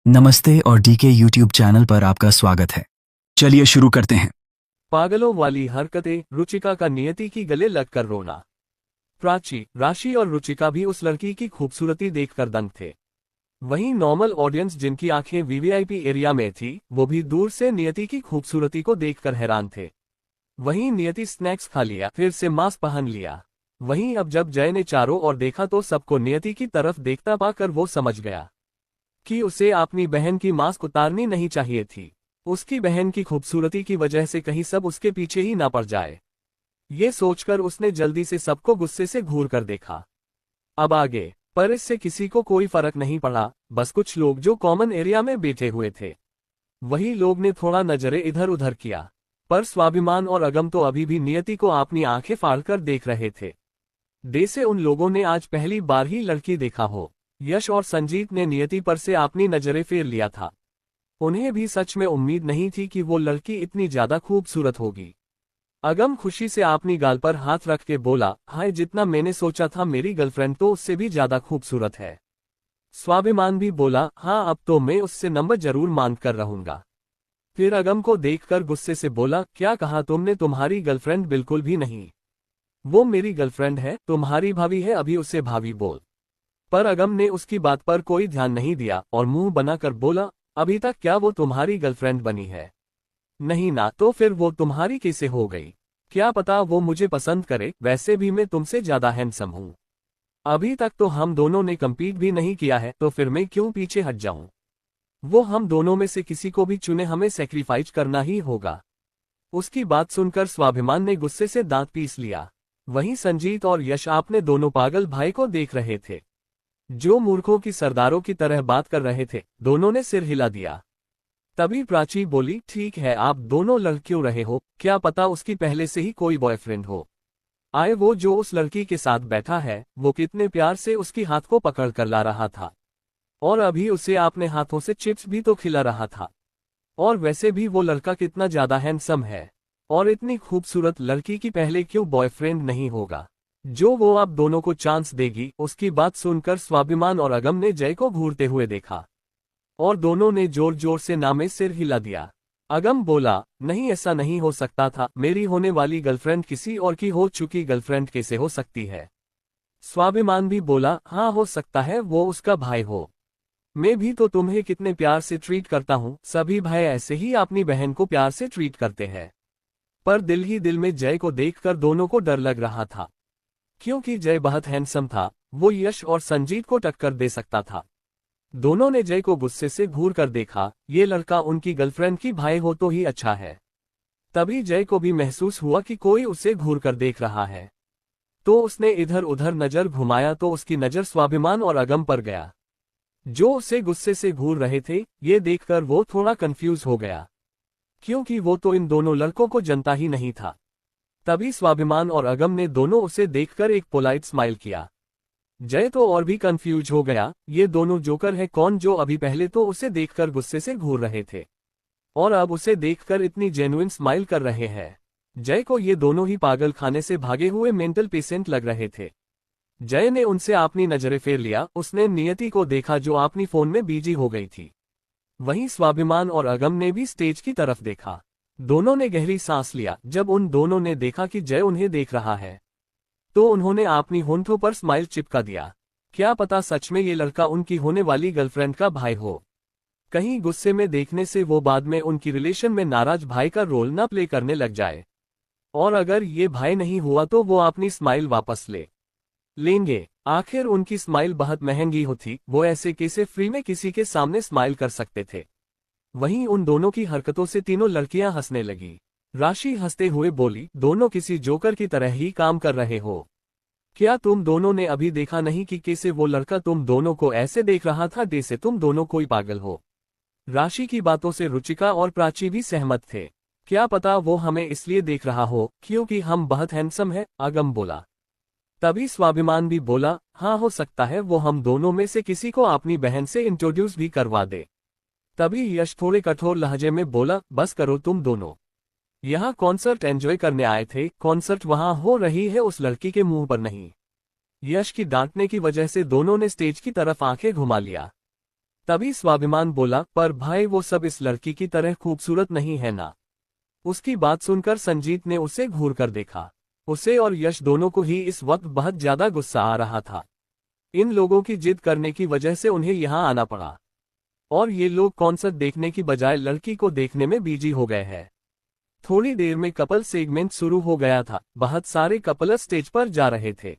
नमस्ते और DK YouTube channel पर आपका स्वागत है। चलिए शुरू करते हैं। पागलों वाली हरकतें, रुचिका का नियति की गले लगकर रोना। प्राची, राशि और रुचिका भी उस लड़की की खूबसूरती देखकर दंग थे। वहीं नॉर्मल ऑडियंस जिनकी आंखें वीवीआईपी एरिया में थी, वो भी दूर से नियति की खूबसूरती को देखकर हैरान थे। वहीं नियति स्नैक्स खा लिया, फिर से मास्क पहन लिया। वहीं अब जब जय ने चारों ओर देखा तो सबको नियति की तरफ देखता पाकर वो समझ गया कि उसे अपनी बहन की मास्क उतारनी नहीं चाहिए थी। उसकी बहन की खूबसूरती की वजह से कहीं सब उसके पीछे ही ना पड़ जाए। ये सोचकर उसने जल्दी से सबको गुस्से से घूर कर देखा। अब आगे पर इससे किसी को कोई फर्क नहीं पड़ा, बस कुछ लोग जो कॉमन एरिया में बैठे हुए थे वही लोग ने थोड़ा नजरें इधर उधर किया। पर स्वाभिमान और अगम तो अभी भी नियति को अपनी आंखें फाड़कर देख रहे थे। जैसे उन लोगों ने आज पहली बार ही लड़की देखा हो। यश और संजीत ने नियति पर से अपनी नजरें फेर लिया था। उन्हें भी सच में उम्मीद नहीं थी कि वो लड़की इतनी ज्यादा खूबसूरत होगी। अगम खुशी से अपनी गाल पर हाथ रख के बोला, हाय, जितना मैंने सोचा था मेरी गर्लफ्रेंड तो उससे भी ज्यादा खूबसूरत है। स्वाभिमान भी बोला, हाँ, अब तो मैं उससे नंबर जरूर मांग कर रहूंगा। फिर अगम को देखकर गुस्से से बोला, क्या कहा तुमने? तुम्हारी गर्लफ्रेंड बिल्कुल भी नहीं। वो मेरी गर्लफ्रेंड है, तुम्हारी भाभी है, अभी उसे भाभी बोल। पर अगम ने उसकी बात पर कोई ध्यान नहीं दिया और मुंह बनाकर बोला, अभी तक क्या वो तुम्हारी गर्लफ्रेंड बनी है? नहीं ना, तो फिर वो तुम्हारी कैसे हो गई? क्या पता वो मुझे पसंद करे, वैसे भी मैं तुमसे ज्यादा हैंडसम हूँ। अभी तक तो हम दोनों ने कम्पीट भी नहीं किया है, तो फिर मैं क्यों पीछे हट जाऊं? वो हम दोनों में से किसी को भी चुने, हमें सेक्रीफाइस करना ही होगा। उसकी बात सुनकर स्वाभिमान ने गुस्से से दांत पीस लिया। वहीं संजीत और यश आपने दोनों पागल भाई को देख रहे थे जो मूर्खों की सरदारों की तरह बात कर रहे थे। दोनों ने सिर हिला दिया। तभी प्राची बोली, ठीक है, आप दोनों लड़ क्यों रहे हो? क्या पता उसकी पहले से ही कोई बॉयफ्रेंड हो। आए वो जो उस लड़की के साथ बैठा है, वो कितने प्यार से उसकी हाथ को पकड़ कर ला रहा था और अभी उसे अपने हाथों से चिप्स भी तो खिला रहा था। और वैसे भी वो लड़का कितना ज्यादा हैंडसम है और इतनी खूबसूरत लड़की की पहले क्यों बॉयफ्रेंड नहीं होगा जो वो आप दोनों को चांस देगी। उसकी बात सुनकर स्वाभिमान और अगम ने जय को घूरते हुए देखा और दोनों ने जोर जोर से ना में सिर हिला दिया। अगम बोला, नहीं, ऐसा नहीं हो सकता था, मेरी होने वाली गर्लफ्रेंड किसी और की हो चुकी गर्लफ्रेंड कैसे हो सकती है? स्वाभिमान भी बोला, हाँ, हो सकता है वो उसका भाई हो। मैं भी तो तुम्हें कितने प्यार से ट्रीट करता हूँ, सभी भाई ऐसे ही अपनी बहन को प्यार से ट्रीट करते हैं। पर दिल ही दिल में जय को देखकर दोनों को डर लग रहा था, क्योंकि जय बहुत हैंडसम था। वो यश और संजीत को टक्कर दे सकता था। दोनों ने जय को गुस्से से घूर कर देखा। ये लड़का उनकी गर्लफ्रेंड की भाई हो तो ही अच्छा है। तभी जय को भी महसूस हुआ कि कोई उसे घूर कर देख रहा है, तो उसने इधर उधर नजर घुमाया तो उसकी नजर स्वाभिमान और अगम पर गया जो उसे गुस्से से घूर रहे थे। ये देखकर वो थोड़ा कंफ्यूज हो गया, क्योंकि वो तो इन दोनों लड़कों को जानता ही नहीं था। तभी स्वाभिमान और अगम ने दोनों उसे देखकर एक पोलाइट स्माइल किया। जय तो और भी कंफ्यूज हो गया, ये दोनों जोकर है कौन जो अभी पहले तो उसे देखकर गुस्से से घूर रहे थे और अब उसे देखकर इतनी जेन्युइन स्माइल कर रहे हैं। जय को ये दोनों ही पागल खाने से भागे हुए मेंटल पेशेंट लग रहे थे। जय ने उनसे अपनी नजरें फेर लिया। उसने नियति को देखा जो अपनी फोन में बिजी हो गई थी। वहीं स्वाभिमान और अगम ने भी स्टेज की तरफ देखा। दोनों ने गहरी सांस लिया। जब उन दोनों ने देखा कि जय उन्हें देख रहा है तो उन्होंने अपनी होंठों पर स्माइल चिपका दिया। क्या पता सच में ये लड़का उनकी होने वाली गर्लफ्रेंड का भाई हो। कहीं गुस्से में देखने से वो बाद में उनकी रिलेशन में नाराज भाई का रोल न प्ले करने लग जाए, और अगर ये भाई नहीं हुआ तो वो अपनी स्माइल वापस लेंगे। आखिर उनकी स्माइल बहुत महंगी होती, वो ऐसे कैसे फ्री में किसी के सामने स्माइल कर सकते थे। वहीं उन दोनों की हरकतों से तीनों लड़कियां हंसने लगी। राशि हंसते हुए बोली, दोनों किसी जोकर की तरह ही काम कर रहे हो। क्या तुम दोनों ने अभी देखा नहीं कि कैसे वो लड़का तुम दोनों को ऐसे देख रहा था जैसे तुम दोनों कोई पागल हो? राशि की बातों से रुचिका और प्राची भी सहमत थे। क्या पता वो हमें इसलिए देख रहा हो क्योंकि हम बहुत हैंडसम है, अगम बोला। तभी स्वाभिमान भी बोला, हाँ, हो सकता है वो हम दोनों में से किसी को अपनी बहन से इंट्रोड्यूस भी करवा दे। तभी यश थोड़े कठोर लहजे में बोला, बस करो तुम दोनों, यहाँ कॉन्सर्ट एंजॉय करने आए थे, कॉन्सर्ट वहां हो रही है, उस लड़की के मुंह पर नहीं। यश की डांटने की वजह से दोनों ने स्टेज की तरफ आंखें घुमा लिया। तभी स्वाभिमान बोला, पर भाई वो सब इस लड़की की तरह खूबसूरत नहीं है ना। उसकी बात सुनकर संजीत ने उसे घूर कर देखा। उसे और यश दोनों को ही इस वक्त बहुत ज्यादा गुस्सा आ रहा था। इन लोगों की जिद करने की वजह से उन्हें यहाँ आना पड़ा, और ये लोग कॉन्सर्ट देखने की बजाय लड़की को देखने में बिजी हो गए हैं। थोड़ी देर में कपल सेगमेंट शुरू हो गया था। बहुत सारे कपल स्टेज पर जा रहे थे।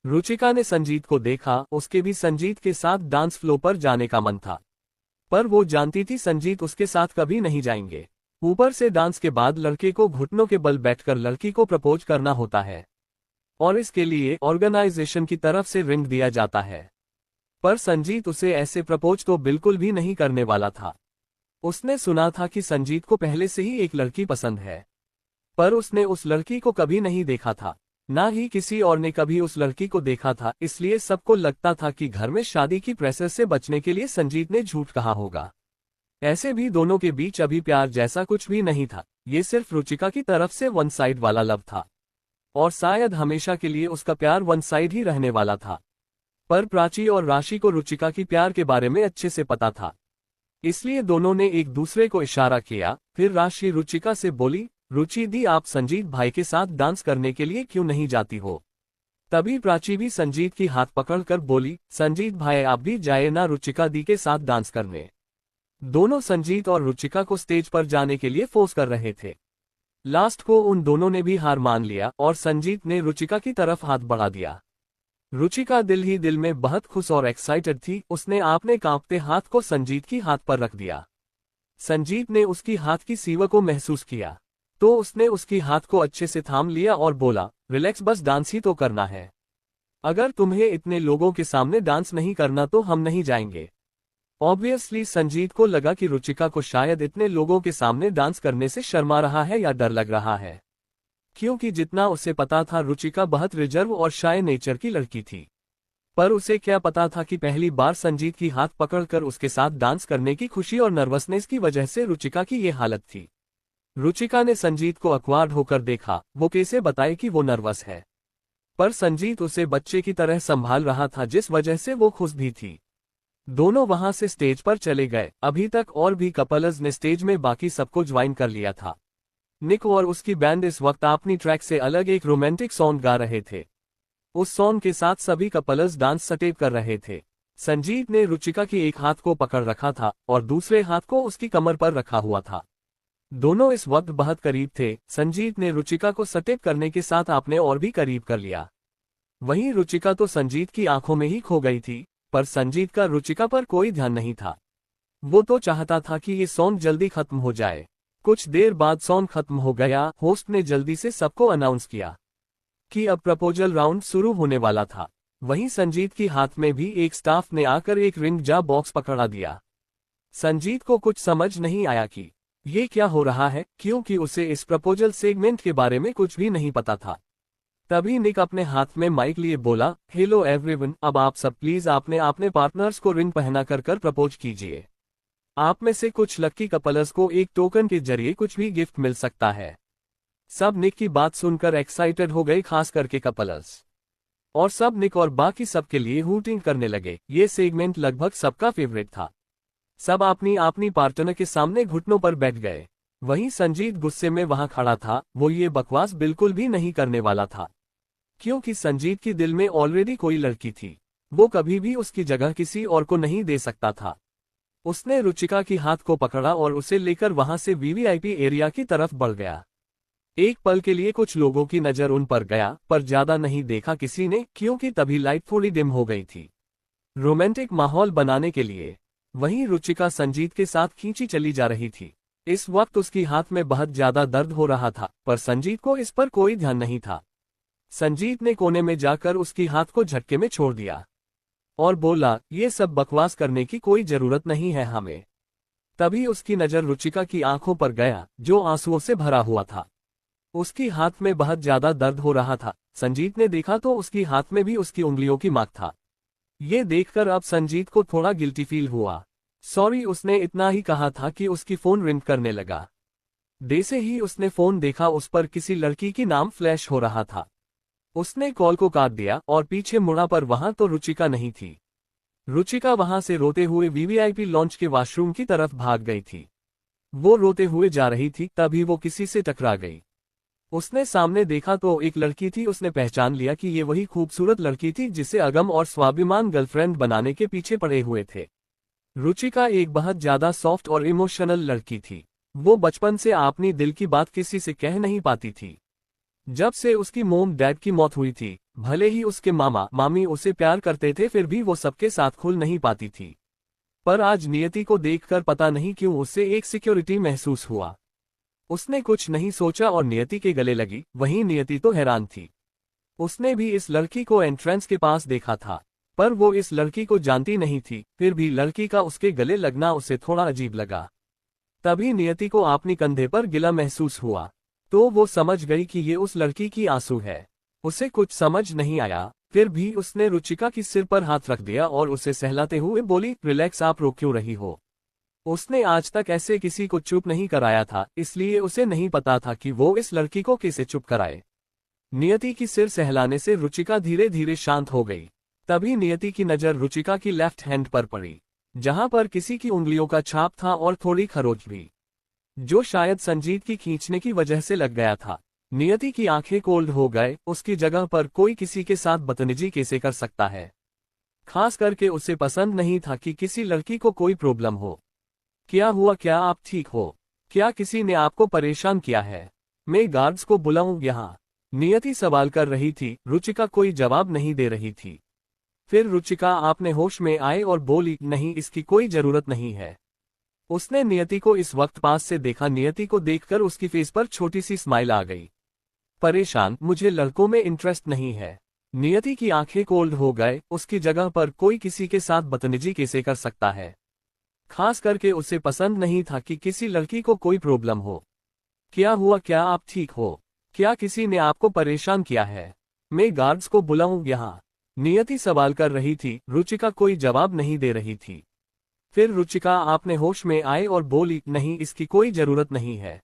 रुचिका ने संजीत को देखा, उसके भी संजीत के साथ डांस फ्लो पर जाने का मन था, पर वो जानती थी संजीत उसके साथ कभी नहीं जाएंगे। ऊपर से डांस के बाद लड़के को घुटनों के बल बैठकर लड़की को प्रपोज करना होता है, और इसके लिए ऑर्गेनाइजेशन की तरफ से रिंग दिया जाता है। पर संजीत उसे ऐसे प्रपोज तो बिल्कुल भी नहीं करने वाला था। उसने सुना था कि संजीत को पहले से ही एक लड़की पसंद है, पर उसने उस लड़की को कभी नहीं देखा था, ना ही किसी और ने कभी उस लड़की को देखा था। इसलिए सबको लगता था कि घर में शादी की प्रेशर से बचने के लिए संजीत ने झूठ कहा होगा। ऐसे भी दोनों के बीच अभी प्यार जैसा कुछ भी नहीं था। ये सिर्फ रुचिका की तरफ से वन साइड वाला लव था, और शायद हमेशा के लिए उसका प्यार वन साइड ही रहने वाला था। पर प्राची और राशि को रुचिका की प्यार के बारे में अच्छे से पता था, इसलिए दोनों ने एक दूसरे को इशारा किया। फिर राशि रुचिका से बोली, रुचि दी, आप संजीत भाई के साथ डांस करने के लिए क्यों नहीं जाती हो? तभी प्राची भी संजीत की हाथ पकड़कर बोली, संजीत भाई आप भी जाए ना रुचिका दी के साथ डांस करने। दोनों संजीत और रुचिका को स्टेज पर जाने के लिए फोर्स कर रहे थे। लास्ट को उन दोनों ने भी हार मान लिया और संजीत ने रुचिका की तरफ हाथ बढ़ा दिया। रुचिका दिल ही दिल में बहुत खुश और एक्साइटेड थी। उसने अपने कांपते हाथ को संजीत की हाथ पर रख दिया। संजीत ने उसकी हाथ की सीवा को महसूस किया, तो उसने उसकी हाथ को अच्छे से थाम लिया और बोला, रिलैक्स, बस डांस ही तो करना है। अगर तुम्हें इतने लोगों के सामने डांस नहीं करना तो हम नहीं जाएंगे। ऑब्वियसली संजीत को लगा कि रुचिका को शायद इतने लोगों के सामने डांस करने से शर्मा रहा है या डर लग रहा है, क्योंकि जितना उसे पता था रुचिका बहुत रिजर्व और शाय नेचर की लड़की थी। पर उसे क्या पता था कि पहली बार संजीत की हाथ पकड़कर उसके साथ डांस करने की खुशी और नर्वसनेस की वजह से रुचिका की ये हालत थी। रुचिका ने संजीत को अक्वार्ड होकर देखा। वो कैसे बताए कि वो नर्वस है, पर संजीत उसे बच्चे की तरह संभाल रहा था, जिस वजह से वो खुश भी थी। दोनों वहां से स्टेज पर चले गए। अभी तक और भी कपल्स ने स्टेज में बाकी सबको ज्वाइन कर लिया था। निक और उसकी बैंड इस वक्त अपनी ट्रैक से अलग एक रोमांटिक सॉन्ग गा रहे थे। उस सॉन्ग के साथ सभी कपल्स डांस स्टेप कर रहे थे। संजीत ने रुचिका की एक हाथ को पकड़ रखा था और दूसरे हाथ को उसकी कमर पर रखा हुआ था। दोनों इस वक्त बहुत करीब थे। संजीत ने रुचिका को स्टेप करने के साथ आपने और भी करीब कर लिया। वहीं रुचिका तो संजीत की आंखों में ही खो गई थी, पर संजीत का रुचिका पर कोई ध्यान नहीं था। वो तो चाहता था कि ये सॉन्ग जल्दी खत्म हो जाए। कुछ देर बाद सॉन्ग खत्म हो गया। होस्ट ने जल्दी से सबको अनाउंस किया कि अब प्रपोजल राउंड शुरू होने वाला था। वहीं संजीत की हाथ में भी एक स्टाफ ने आकर एक रिंग जा बॉक्स पकड़ा दिया। संजीत को कुछ समझ नहीं आया कि ये क्या हो रहा है, क्योंकि उसे इस प्रपोजल सेगमेंट के बारे में कुछ भी नहीं पता था। तभी निक अपने हाथ में माइक लिए बोला, हेलो एवरीवन, अब आप सब प्लीज अपने पार्टनर्स को रिंग पहना कर प्रपोज कीजिए। आप में से कुछ लकी कपल्स को एक टोकन के जरिए कुछ भी गिफ्ट मिल सकता है। सब निक की बात सुनकर एक्साइटेड हो गए, खास करके कपल्स, और सब निक और बाकी सबके लिए हूटिंग करने लगे। ये सेगमेंट लगभग सबका फेवरेट था। सब अपनी पार्टनर के सामने घुटनों पर बैठ गए। वहीं संजीत गुस्से में वहां खड़ा था। वो ये बकवास बिल्कुल भी नहीं करने वाला था, क्योंकि संजीत की दिल में ऑलरेडी कोई लड़की थी। वो कभी भी उसकी जगह किसी और को नहीं दे सकता था। उसने रुचिका की हाथ को पकड़ा और उसे लेकर वहां से वीवीआईपी एरिया की तरफ बढ़ गया। एक पल के लिए कुछ लोगों की नजर उन पर गया, पर ज्यादा नहीं देखा किसी ने, क्योंकि तभी लाइट थोड़ी डिम हो गई थी रोमांटिक माहौल बनाने के लिए। वहीं रुचिका संजीत के साथ खींची चली जा रही थी। इस वक्त उसकी हाथ में बहुत ज्यादा दर्द हो रहा था, पर संजीत को इस पर कोई ध्यान नहीं था। संजीत ने कोने में जाकर उसकी हाथ को झटके में छोड़ दिया और बोला, ये सब बकवास करने की कोई जरूरत नहीं है हमें। तभी उसकी नजर रुचिका की आंखों पर गया, जो आंसुओं से भरा हुआ था। उसकी हाथ में बहुत ज्यादा दर्द हो रहा था। संजीत ने देखा तो उसकी हाथ में भी उसकी उंगलियों की मार्क था। ये देखकर अब संजीत को थोड़ा गिल्टी फील हुआ। सॉरी, उसने इतना ही कहा था कि उसकी फोन रिंग करने लगा। जैसे ही उसने फोन देखा, उस पर किसी लड़की की नाम फ्लैश हो रहा था। उसने कॉल को काट दिया और पीछे मुड़ा, पर वहां तो रुचिका नहीं थी। रुचिका वहां से रोते हुए वीवीआईपी लॉन्च के वॉशरूम की तरफ भाग गई थी। वो रोते हुए जा रही थी, तभी वो किसी से टकरा गई। उसने सामने देखा तो एक लड़की थी। उसने पहचान लिया कि ये वही खूबसूरत लड़की थी जिसे अगम और स्वाभिमान गर्लफ्रेंड बनाने के पीछे पड़े हुए थे। रुचिका एक बहुत ज्यादा सॉफ्ट और इमोशनल लड़की थी। वो बचपन से अपनी दिल की बात किसी से कह नहीं पाती थी। जब से उसकी मोम डैड की मौत हुई थी, भले ही उसके मामा मामी उसे प्यार करते थे, फिर भी वो सबके साथ खुल नहीं पाती थी। पर आज नियति को देखकर पता नहीं क्यों उससे एक सिक्योरिटी महसूस हुआ। उसने कुछ नहीं सोचा और नियति के गले लगी। वहीं नियति तो हैरान थी। उसने भी इस लड़की को एंट्रेंस के पास देखा था, पर वो इस लड़की को जानती नहीं थी। फिर भी लड़की का उसके गले लगना उसे थोड़ा अजीब लगा। तभी नियति को अपनी कंधे पर गिला महसूस हुआ, तो वो समझ गई कि ये उस लड़की की आंसू है। उसे कुछ समझ नहीं आया, फिर भी उसने रुचिका की सिर पर हाथ रख दिया और उसे सहलाते हुए बोली, रिलैक्स, आप रो क्यों रही हो। उसने आज तक ऐसे किसी को चुप नहीं कराया था, इसलिए उसे नहीं पता था कि वो इस लड़की को कैसे चुप कराए। नियति की सिर सहलाने से रुचिका धीरे धीरे शांत हो गई। तभी नियति की नजर रुचिका की लेफ्ट हैंड पर पड़ी, जहां पर किसी की उंगलियों का छाप था और थोड़ी खरोच भी, जो शायद संजीत की खींचने की वजह से लग गया था। नियति की आंखें कोल्ड हो गए। उसकी जगह पर कोई किसी के साथ बदतमीजी कैसे कर सकता है। खास करके उसे पसंद नहीं था कि किसी लड़की को कोई प्रॉब्लम हो। क्या हुआ, क्या आप ठीक हो? क्या किसी ने आपको परेशान किया है? मैं गार्ड्स को बुलाऊं यहाँ? नियति सवाल कर रही थी। रुचिका कोई जवाब नहीं दे रही थी। फिर रुचिका अपने होश में आए और बोली, नहीं, इसकी कोई जरूरत नहीं है। उसने नियति को इस वक्त पास से देखा। नियति को देखकर उसकी फेस पर छोटी सी स्माइल आ गई। परेशान? मुझे लड़कों में इंटरेस्ट नहीं है। नियति की आंखें कोल्ड हो गए। उसकी जगह पर कोई किसी के साथ बदतमीजी कैसे कर सकता है। खास करके उसे पसंद नहीं था कि किसी लड़की को कोई प्रॉब्लम हो। क्या हुआ, क्या आप ठीक हो? क्या किसी ने आपको परेशान किया है? मैं गार्ड्स को बुलाऊं यहाँ? नियति सवाल कर रही थी। रुचिका कोई जवाब नहीं दे रही थी। फिर रुचिका अपने होश में आए और बोली, नहीं, इसकी कोई जरूरत नहीं है।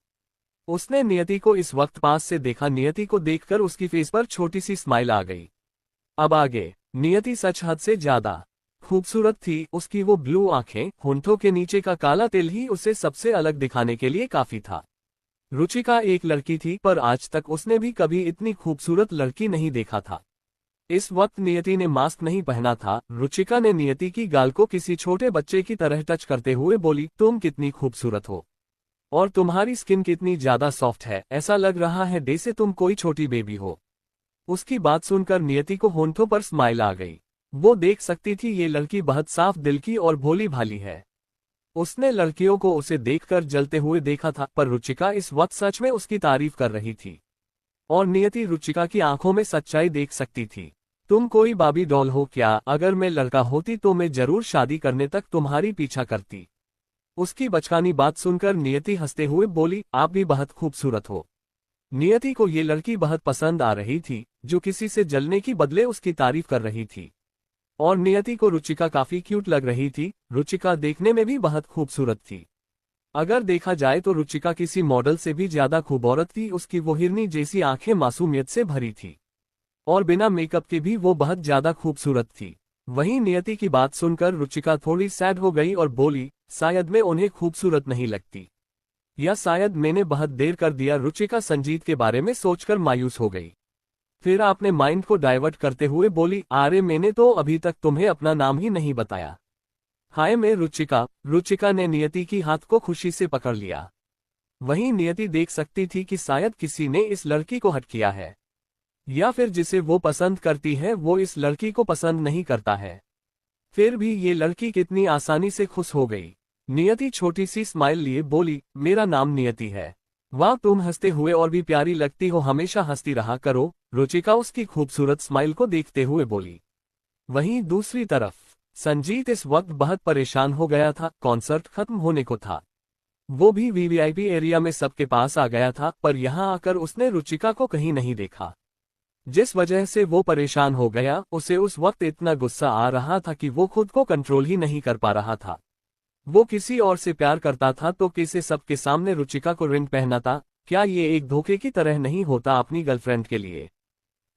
उसने नियति को इस वक्त पास से देखा। नियति को देखकर उसकी फेस पर छोटी सी स्माइल आ गई। अब आगे। नियति सच हद से ज्यादा खूबसूरत थी। उसकी वो ब्लू आंखें, होंठों के नीचे का काला तिल ही उसे सबसे अलग दिखाने के लिए काफी था। रुचिका एक लड़की थी, पर आज तक उसने भी कभी इतनी खूबसूरत लड़की नहीं देखा था। इस वक्त नियति ने मास्क नहीं पहना था। रुचिका ने नियति की गाल को किसी छोटे बच्चे की तरह टच करते हुए बोली, तुम कितनी खूबसूरत हो और तुम्हारी स्किन कितनी ज्यादा सॉफ्ट है। ऐसा लग रहा है जैसे तुम कोई छोटी बेबी हो। उसकी बात सुनकर नियति को होंठों पर स्माइल आ गई। वो देख सकती थी ये लड़की बहुत साफ दिल की और भोली भाली है। उसने लड़कियों को उसे देखकर जलते हुए देखा था, पर रुचिका इस वक्त सच में उसकी तारीफ कर रही थी और नियति रुचिका की आंखों में सच्चाई देख सकती थी। तुम कोई बाबी डॉल हो क्या? अगर मैं लड़का होती तो मैं जरूर शादी करने तक तुम्हारी पीछा करती। उसकी बचकानी बात सुनकर नियति हंसते हुए बोली, आप भी बहुत खूबसूरत हो। नियति को ये लड़की बहुत पसंद आ रही थी, जो किसी से जलने की बदले उसकी तारीफ कर रही थी। और नियति को रुचिका काफी क्यूट लग रही थी। रुचिका देखने में भी बहुत खूबसूरत थी। अगर देखा जाए तो रुचिका किसी मॉडल से भी ज्यादा खूबसूरत थी। उसकी वो हिरनी जैसी आंखें मासूमियत से भरी थी और बिना मेकअप के भी वो बहुत ज्यादा खूबसूरत थी। वहीं नियति की बात सुनकर रुचिका थोड़ी सैड हो गई और बोली, शायद मैं उन्हें खूबसूरत नहीं लगती, या शायद मैंने बहुत देर कर दिया। रुचिका संजीत के बारे में सोचकर मायूस हो गई। फिर आपने माइंड को डाइवर्ट करते हुए बोली, अरे मैंने तो अभी तक तुम्हें अपना नाम ही नहीं बताया। हाय, मैं रुचिका। रुचिका ने नियति की हाथ को खुशी से पकड़ लिया। वहीं नियति देख सकती थी कि शायद किसी ने इस लड़की को हट किया है, या फिर जिसे वो पसंद करती है वो इस लड़की को पसंद नहीं करता है। फिर भी ये लड़की कितनी आसानी से खुश हो गई। नियति छोटी सी स्माइल लिए बोली, मेरा नाम नियति है। वाह, तुम हंसते हुए और भी प्यारी लगती हो, हमेशा हंसती रहा करो। रुचिका उसकी खूबसूरत स्माइल को देखते हुए बोली। वहीं दूसरी तरफ संजीत इस वक्त बहुत परेशान हो गया था। कॉन्सर्ट खत्म होने को था। वो भी वीवीआईपी एरिया में सबके पास आ गया था, पर यहाँ आकर उसने रुचिका को कहीं नहीं देखा, जिस वजह से वो परेशान हो गया। उसे उस वक्त इतना गुस्सा आ रहा था कि वो खुद को कंट्रोल ही नहीं कर पा रहा था। वो किसी और से प्यार करता था तो कैसे सबके सामने रुचिका को रिंग पहनाता? क्या ये एक धोखे की तरह नहीं होता अपनी गर्लफ्रेंड के लिए?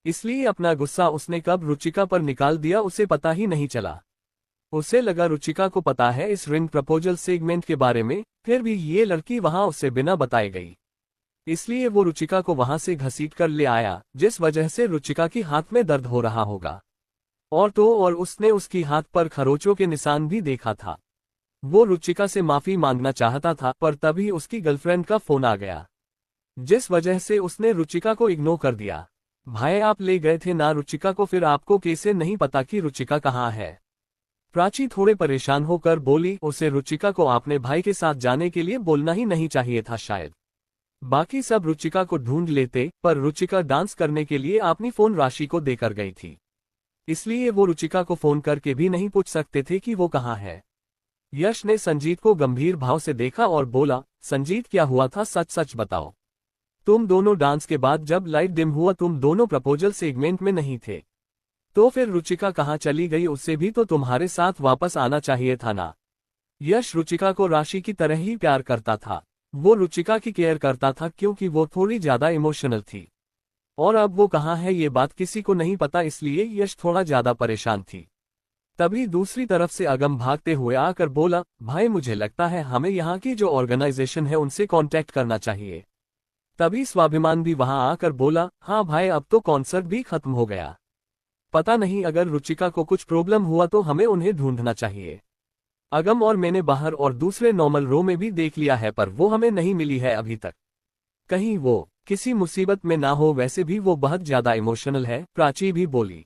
इसलिए अपना गुस्सा उसने कब रुचिका पर निकाल दिया उसे पता ही नहीं चला। उसे लगा रुचिका को पता है इस रिंग प्रपोजल सेगमेंट के बारे में, फिर भी ये लड़की वहां उसे बिना बताए गई। इसलिए वो रुचिका को वहां से घसीट कर ले आया, जिस वजह से रुचिका की हाथ में दर्द हो रहा होगा। और उसने उसकी हाथ पर खरोचों के निशान भी देखा था। वो रुचिका से माफी मांगना चाहता था, पर तभी उसकी गर्लफ्रेंड का फोन आ गया, जिस वजह से उसने रुचिका को इग्नोर कर दिया। भाई आप ले गए थे ना रुचिका को, फिर आपको कैसे नहीं पता कि रुचिका कहाँ है? प्राची थोड़े परेशान होकर बोली, उसे रुचिका को अपने भाई के साथ जाने के लिए बोलना ही नहीं चाहिए था शायद। बाकी सब रुचिका को ढूंढ लेते, पर रुचिका डांस करने के लिए अपनी फोन राशि को देकर गई थी, इसलिए वो रुचिका को फोन करके भी नहीं पूछ सकते थे कि वो कहाँ है। यश ने संजीत को गंभीर भाव से देखा और बोला, संजीत क्या हुआ था, सच सच बताओ। तुम दोनों डांस के बाद जब लाइट डिम हुआ तुम दोनों प्रपोजल सेगमेंट में नहीं थे, तो फिर रुचिका कहाँ चली गई? उससे भी तो तुम्हारे साथ वापस आना चाहिए था ना। यश रुचिका को राशि की तरह ही प्यार करता था। वो रुचिका की केयर करता था क्योंकि वो थोड़ी ज्यादा इमोशनल थी, और अब वो कहाँ है ये बात किसी को नहीं पता, इसलिए यश थोड़ा ज्यादा परेशान थी। तभी दूसरी तरफ से अगम भागते हुए आकर बोला, भाई मुझे लगता है हमें यहाँ की जो ऑर्गेनाइजेशन है उनसे कांटेक्ट करना चाहिए। तभी स्वाभिमान भी वहां आकर बोला, हाँ भाई अब तो कॉन्सर्ट भी खत्म हो गया, पता नहीं अगर रुचिका को कुछ प्रॉब्लम हुआ तो हमें उन्हें ढूंढना चाहिए। अगम और मैंने बाहर और दूसरे नॉर्मल रो में भी देख लिया है, पर वो हमें नहीं मिली है अभी तक। कहीं वो किसी मुसीबत में ना हो, वैसे भी वो बहुत ज्यादा इमोशनल है, प्राची भी बोली।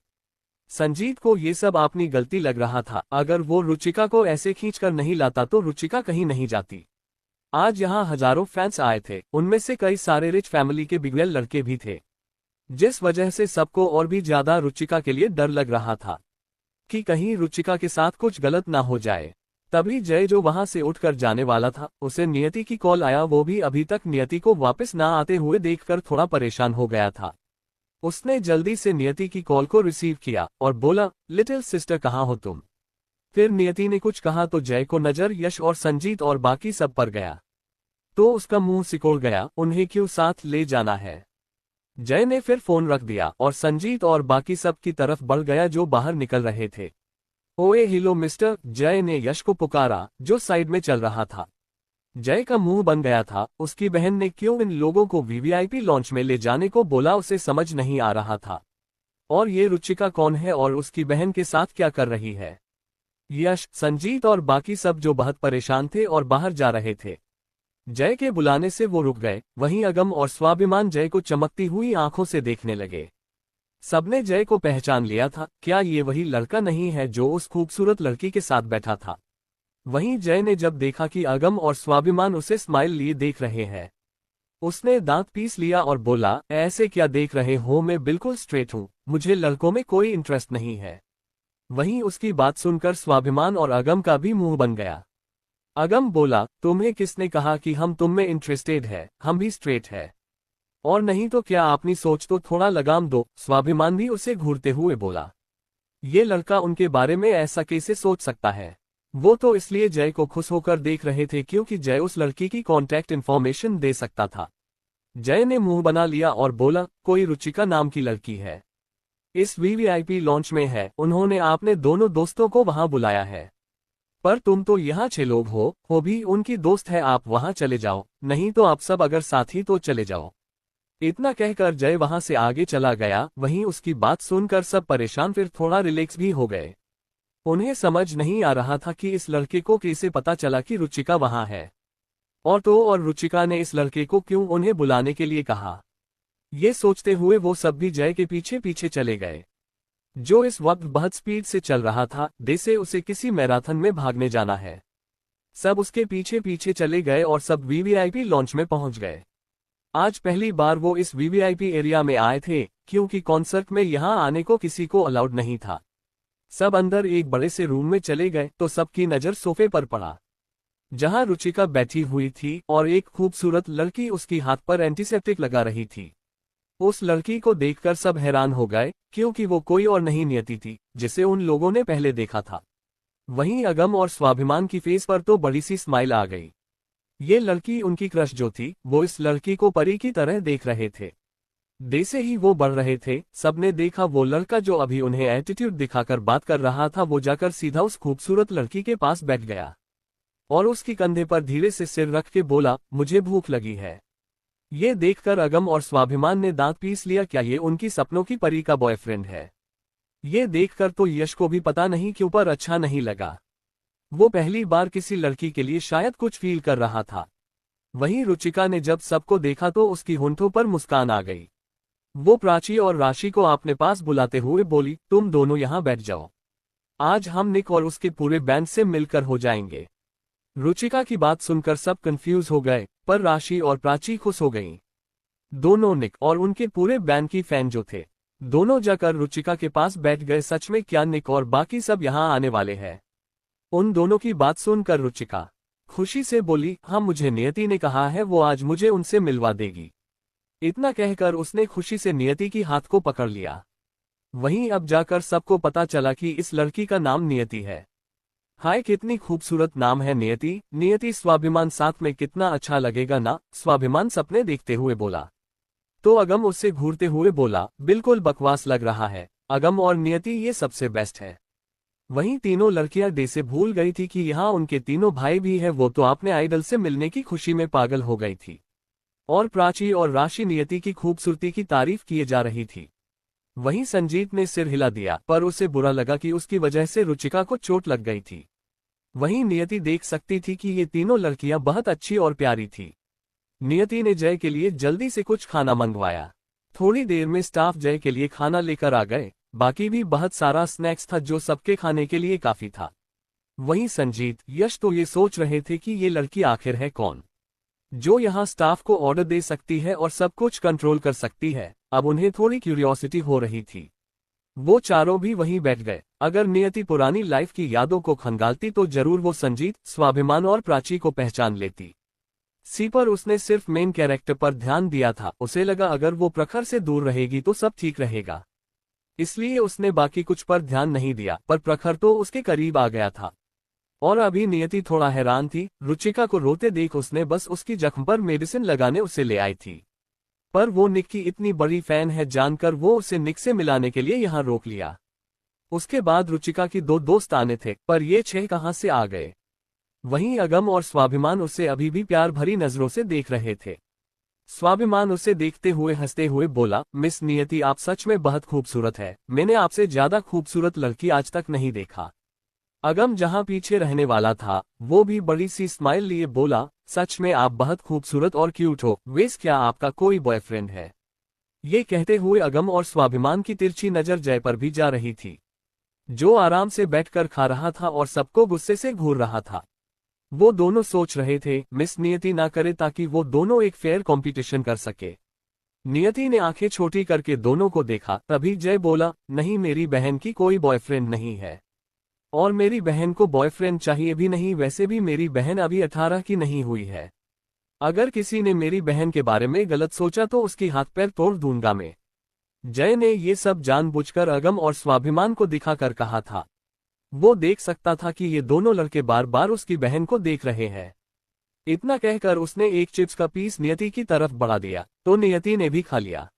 संजीत को ये सब अपनी गलती लग रहा था, अगर वो रुचिका को ऐसे खींचकर नहीं लाता तो रुचिका कहीं नहीं जाती। आज यहाँ हजारों फैंस आए थे, उनमें से कई सारे रिच फैमिली के बिगड़ेल लड़के भी थे, जिस वजह से सबको और भी ज्यादा रुचिका के लिए डर लग रहा था कि कहीं रुचिका के साथ कुछ गलत ना हो जाए। तभी जय जो वहां से उठकर जाने वाला था, उसे नियति की कॉल आया। वो भी अभी तक नियति को वापस ना आते हुए देखकर थोड़ा परेशान हो गया था। उसने जल्दी से नियति की कॉल को रिसीव किया और बोला, लिटिल सिस्टर कहाँ हो तुम? फिर नियति ने कुछ कहा तो जय को नजर यश और संजीत और बाकी सब पर गया, तो उसका मुंह सिकोड़ गया, उन्हें क्यों साथ ले जाना है? जय ने फिर फोन रख दिया और संजीत और बाकी सब की तरफ बढ़ गया जो बाहर निकल रहे थे। ओए हेलो मिस्टर, जय ने यश को पुकारा जो साइड में चल रहा था। जय का मुंह बन गया था, उसकी बहन ने क्यों इन लोगों को वीवीआईपी लॉन्च में ले जाने को बोला उसे समझ नहीं आ रहा था। और ये रुचिका कौन है और उसकी बहन के साथ क्या कर रही है? यश, संजीत और बाकी सब जो बहुत परेशान थे और बाहर जा रहे थे। जय के बुलाने से वो रुक गए। वहीं अगम और स्वाभिमान जय को चमकती हुई आंखों से देखने लगे। सबने जय को पहचान लिया था, क्या ये वही लड़का नहीं है जो उस खूबसूरत लड़की के साथ बैठा था? वहीं जय ने जब देखा कि अगम और स्वाभिमान उसे स्माइल लिए देख रहे हैं, उसने दांत पीस लिया और बोला, ऐसे क्या देख रहे हो, मैं बिल्कुल स्ट्रेट हूँ, मुझे लड़कों में कोई इंटरेस्ट नहीं है। वहीं उसकी बात सुनकर स्वाभिमान और अगम का भी मुंह बन गया। अगम बोला, तुम्हें किसने कहा कि हम तुम में इंटरेस्टेड है? हम भी स्ट्रेट है, और नहीं तो क्या अपनी सोच तो थोड़ा लगाम दो। स्वाभिमान भी उसे घूरते हुए बोला, ये लड़का उनके बारे में ऐसा कैसे सोच सकता है? वो तो इसलिए जय को खुश होकर देख रहे थे क्योंकि जय उस लड़की की कॉन्टैक्ट इन्फॉर्मेशन दे सकता था। जय ने मुंह बना लिया और बोला, कोई रुचिका नाम की लड़की है, इस वीवीआईपी लॉन्च में है, उन्होंने आपने दोनों दोस्तों को वहां बुलाया है, पर तुम तो यहाँ 6 लोग हो, वो भी उनकी दोस्त है, आप वहां चले जाओ, नहीं तो आप सब अगर साथी तो चले जाओ। इतना कहकर जय वहां से आगे चला गया। वहीं उसकी बात सुनकर सब परेशान फिर थोड़ा रिलैक्स भी हो गए। उन्हें समझ नहीं आ रहा था कि इस लड़के को कैसे पता चला कि रुचिका वहां है, और रुचिका ने इस लड़के को क्यों उन्हें बुलाने के लिए कहा। ये सोचते हुए वो सब भी जय के पीछे पीछे चले गए, जो इस वक्त बहुत स्पीड से चल रहा था, जैसे उसे किसी मैराथन में भागने जाना है। सब उसके पीछे पीछे चले गए और सब वीवीआईपी लॉन्च में पहुंच गए। आज पहली बार वो इस वीवीआईपी एरिया में आए थे, क्योंकि कॉन्सर्ट में यहां आने को किसी को अलाउड नहीं था। सब अंदर एक बड़े से रूम में चले गए तो सबकी नजर सोफे पर पड़ा, जहां रुचिका बैठी हुई थी और एक खूबसूरत लड़की उसकी हाथ पर एंटीसेप्टिक लगा रही थी। उस लड़की को देखकर सब हैरान हो गए, क्योंकि वो कोई और नहीं नियति थी, जिसे उन लोगों ने पहले देखा था। वहीं अगम और स्वाभिमान की फेस पर तो बड़ी सी स्माइल आ गई। ये लड़की उनकी क्रश जो थी, वो इस लड़की को परी की तरह देख रहे थे। जैसे ही वो बढ़ रहे थे, सबने देखा वो लड़का जो अभी उन्हें एटीट्यूड दिखाकर बात कर रहा था वो जाकर सीधा उस खूबसूरत लड़की के पास बैठ गया और उसकी कंधे पर धीरे से सिर रख के बोला, मुझे भूख लगी है। ये देखकर अगम और स्वाभिमान ने दांत पीस लिया, क्या ये उनकी सपनों की परी का बॉयफ्रेंड है? ये देखकर तो यश को भी पता नहीं क्यों पर अच्छा नहीं लगा। वो पहली बार किसी लड़की के लिए शायद कुछ फील कर रहा था। वहीं रुचिका ने जब सबको देखा तो उसकी होंठों पर मुस्कान आ गई। वो प्राची और राशि को अपने पास बुलाते हुए बोली, तुम दोनों यहाँ बैठ जाओ। आज हम निक और उसके पूरे बैंड से मिलकर हो जाएंगे। रुचिका की बात सुनकर सब कंफ्यूज हो गए, पर राशि और प्राची खुश हो गईं। दोनों निक और उनके पूरे बैंड की फैन जो थे, दोनों जाकर रुचिका के पास बैठ गए। सच में क्या निक और बाकी सब यहाँ आने वाले हैं? उन दोनों की बात सुनकर रुचिका खुशी से बोली, हाँ, मुझे नियति ने कहा है वो आज मुझे उनसे मिलवा देगी। इतना कहकर उसने खुशी से नियति की हाथ को पकड़ लिया। वहीं अब जाकर सबको पता चला कि इस लड़की का नाम नियति है। हाय, कितनी खूबसूरत नाम है नियति। नियति स्वाभिमान साथ में कितना अच्छा लगेगा ना? स्वाभिमान सपने देखते हुए बोला। तो अगम उससे घूरते हुए बोला, बिल्कुल बकवास लग रहा है। अगम और नियति ये सबसे बेस्ट है। वहीं तीनों लड़कियां डे से भूल गई थी कि यहाँ उनके तीनों भाई भी हैं। वो तो अपने आइडल से मिलने की खुशी में पागल हो गई थी और प्राची और राशि नियति की खूबसूरती की तारीफ किए जा रही थी। वहीं संजीत ने सिर हिला दिया, पर उसे बुरा लगा कि उसकी वजह से रुचिका को चोट लग गई थी। वहीं नियति देख सकती थी कि ये तीनों लड़कियां बहुत अच्छी और प्यारी थी। नियति ने जय के लिए जल्दी से कुछ खाना मंगवाया। थोड़ी देर में स्टाफ जय के लिए खाना लेकर आ गए। बाकी भी बहुत सारा स्नैक्स था जो सबके खाने के लिए काफी था। वहीं संजीत, यश तो ये सोच रहे थे कि ये लड़की आखिर है कौन जो यहाँ स्टाफ को ऑर्डर दे सकती है और सब कुछ कंट्रोल कर सकती है। अब उन्हें थोड़ी क्यूरियोसिटी हो रही थी। वो चारों भी वहीं बैठ गए। अगर नियति पुरानी लाइफ की यादों को खंगालती तो जरूर वो संजीत, स्वाभिमान और प्राची को पहचान लेती। सी पर उसने सिर्फ मेन कैरेक्टर पर ध्यान दिया था। उसे लगा अगर वो प्रखर से दूर रहेगी तो सब ठीक रहेगा, इसलिए उसने बाकी कुछ पर ध्यान नहीं दिया। पर प्रखर तो उसके करीब आ गया था और अभी नियति थोड़ा हैरान थी। रुचिका को रोते देख उसने बस उसकी जख्म पर मेडिसिन लगाने उसे ले आई थी, पर वो निक की इतनी बड़ी फैन है जानकर वो उसे निक से मिलाने के लिए यहाँ रोक लिया। उसके बाद रुचिका की दो दोस्त आने थे, पर ये 6 कहाँ से आ गए? वहीं अगम और स्वाभिमान उसे अभी भी प्यार भरी नजरों से देख रहे थे। स्वाभिमान उसे देखते हुए हंसते हुए बोला, मिस नियति आप सच में बहुत खूबसूरत है। मैंने आपसे ज्यादा खूबसूरत लड़की आज तक नहीं देखा। अगम जहां पीछे रहने वाला था वो भी बड़ी सी स्माइल लिए बोला, सच में आप बहुत खूबसूरत और क्यूट हो। वेस क्या आपका कोई बॉयफ्रेंड है? ये कहते हुए अगम और स्वाभिमान की तिरछी नजर जय पर भी जा रही थी, जो आराम से बैठकर खा रहा था और सबको गुस्से से घूर रहा था। वो दोनों सोच रहे थे मिस नियति ना करे ताकि वो दोनों एक फेयर कंपटीशन कर सके। नियति ने आंखें छोटी करके दोनों को देखा। तभी जय बोला, नहीं, मेरी बहन की कोई बॉयफ्रेंड नहीं है और मेरी बहन को बॉयफ्रेंड चाहिए भी नहीं। वैसे भी मेरी बहन अभी 18 की नहीं हुई है। अगर किसी ने मेरी बहन के बारे में गलत सोचा तो उसकी हाथ पैर तोड़ दूंगा मैं। जय ने ये सब जानबूझकर अगम और स्वाभिमान को दिखाकर कहा था। वो देख सकता था कि ये दोनों लड़के बार बार उसकी बहन को देख रहे हैं। इतना कहकर उसने एक चिप्स का पीस नियति की तरफ बढ़ा दिया, तो नियति ने भी खा लिया।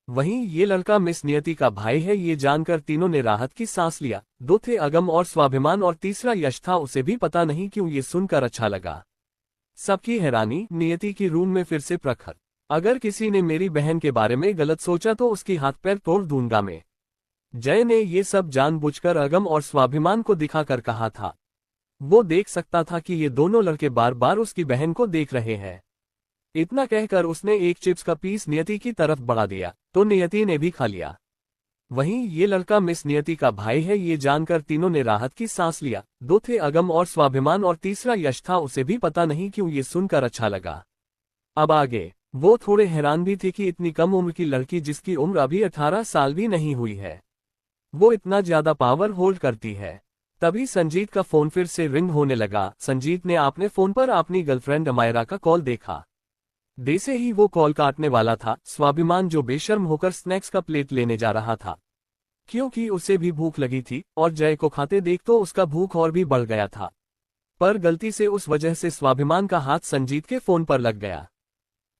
वहीं ये लड़का मिस नियति का भाई है, ये जानकर तीनों ने राहत की सांस लिया। दो थे अगम और स्वाभिमान और तीसरा यश था। उसे भी पता नहीं क्यों ये सुनकर अच्छा लगा। सबकी हैरानी। नियति की रूम में फिर से प्रखर, अगर किसी ने मेरी बहन के बारे में गलत सोचा तो उसकी हाथ पैर तोड़ दूंगा मैं। जय ने ये सब जानबूझकर अगम और स्वाभिमान को दिखाकर कहा था। वो देख सकता था कि ये दोनों लड़के बार बार उसकी बहन को देख रहे हैं। इतना कहकर उसने एक चिप्स का पीस नियति की तरफ बढ़ा दिया, तो नियति ने भी खा लिया। वहीं ये लड़का मिस नियति का भाई है, ये जानकर तीनों ने राहत की सांस लिया। दो थे अगम और स्वाभिमान और तीसरा यश था। उसे भी पता नहीं क्यों ये सुनकर अच्छा लगा। अब आगे वो थोड़े हैरान भी थे कि इतनी कम उम्र की लड़की जिसकी उम्र अभी 18 साल भी नहीं हुई है, वो इतना ज्यादा पावर होल्ड करती है। तभी संजीत का फोन फिर से रिंग होने लगा। संजीत ने अपने फोन पर अपनी गर्लफ्रेंड अमायरा का कॉल देखा। जैसे ही वो कॉल काटने वाला था, स्वाभिमान जो बेशर्म होकर स्नैक्स का प्लेट लेने जा रहा था, क्योंकि उसे भी भूख लगी थी और जय को खाते देख तो उसका भूख और भी बढ़ गया था। पर गलती से उस वजह से स्वाभिमान का हाथ संजीत के फोन पर लग गया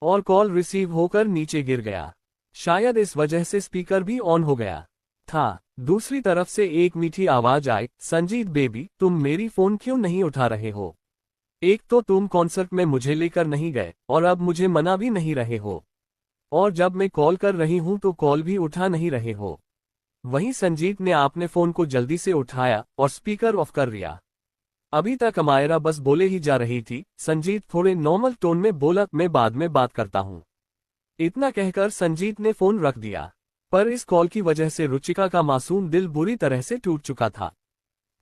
और कॉल रिसीव होकर नीचे गिर गया। शायद इस वजह से स्पीकर भी ऑन हो गया था। दूसरी तरफ से एक मीठी आवाज आई, संजीत बेबी, तुम मेरी फोन क्यों नहीं उठा रहे हो? एक तो तुम कॉन्सर्ट में मुझे लेकर नहीं गए और अब मुझे मना भी नहीं रहे हो, और जब मैं कॉल कर रही हूं तो कॉल भी उठा नहीं रहे हो। वहीं संजीत ने आपने फोन को जल्दी से उठाया और स्पीकर ऑफ कर दिया। अभी तक अमायरा बस बोले ही जा रही थी। संजीत थोड़े नॉर्मल टोन में बोला, मैं बाद में बात करता हूं। इतना कहकर संजीत ने फोन रख दिया। पर इस कॉल की वजह से रुचिका का मासूम दिल बुरी तरह से टूट चुका था।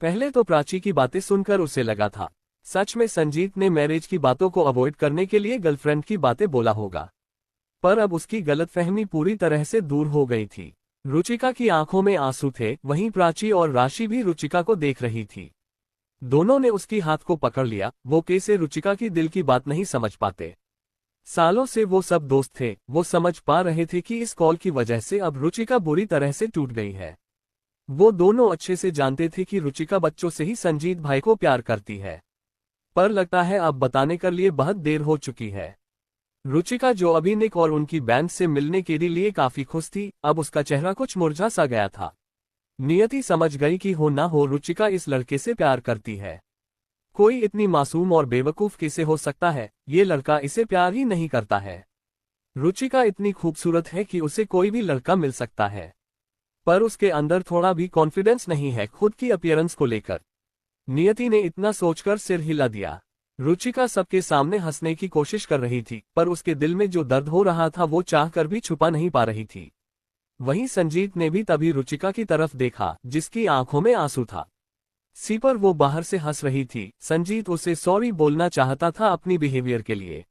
पहले तो प्राची की बातें सुनकर उसे लगा था सच में संजीत ने मैरिज की बातों को अवॉइड करने के लिए गर्लफ्रेंड की बातें बोला होगा। पर अब उसकी गलतफहमी पूरी तरह से दूर हो गई थी। रुचिका की आंखों में आंसू थे, वहीं प्राची और राशि भी रुचिका को देख रही थी। दोनों ने उसकी हाथ को पकड़ लिया। वो कैसे रुचिका की दिल की बात नहीं समझ पाते। सालों से वो सब दोस्त थे। वो समझ पा रहे थे कि इस कॉल की वजह से अब रुचिका बुरी तरह से टूट गई है। वो दोनों अच्छे से जानते थे कि रुचिका बच्चों से ही संजीत भाई को प्यार करती है, पर लगता है अब बताने के लिए बहुत देर हो चुकी है। रुचिका जो अभी निक और उनकी बैंड से मिलने के लिए काफी खुश थी, अब उसका चेहरा कुछ मुरझा सा गया था। नियति समझ गई कि हो ना हो रुचिका इस लड़के से प्यार करती है। कोई इतनी मासूम और बेवकूफ कैसे हो सकता है? ये लड़का इसे प्यार ही नहीं करता है। रुचिका इतनी खूबसूरत है कि उसे कोई भी लड़का मिल सकता है, पर उसके अंदर थोड़ा भी कॉन्फिडेंस नहीं है खुद की अपीयरेंस को लेकर। नियति ने इतना सोचकर सिर हिला दिया। रुचिका सबके सामने हंसने की कोशिश कर रही थी, पर उसके दिल में जो दर्द हो रहा था वो चाहकर भी छुपा नहीं पा रही थी। वहीं संजीत ने भी तभी रुचिका की तरफ देखा, जिसकी आंखों में आंसू था। सी पर वो बाहर से हंस रही थी। संजीत उसे सॉरी बोलना चाहता था अपनी बिहेवियर के लिए,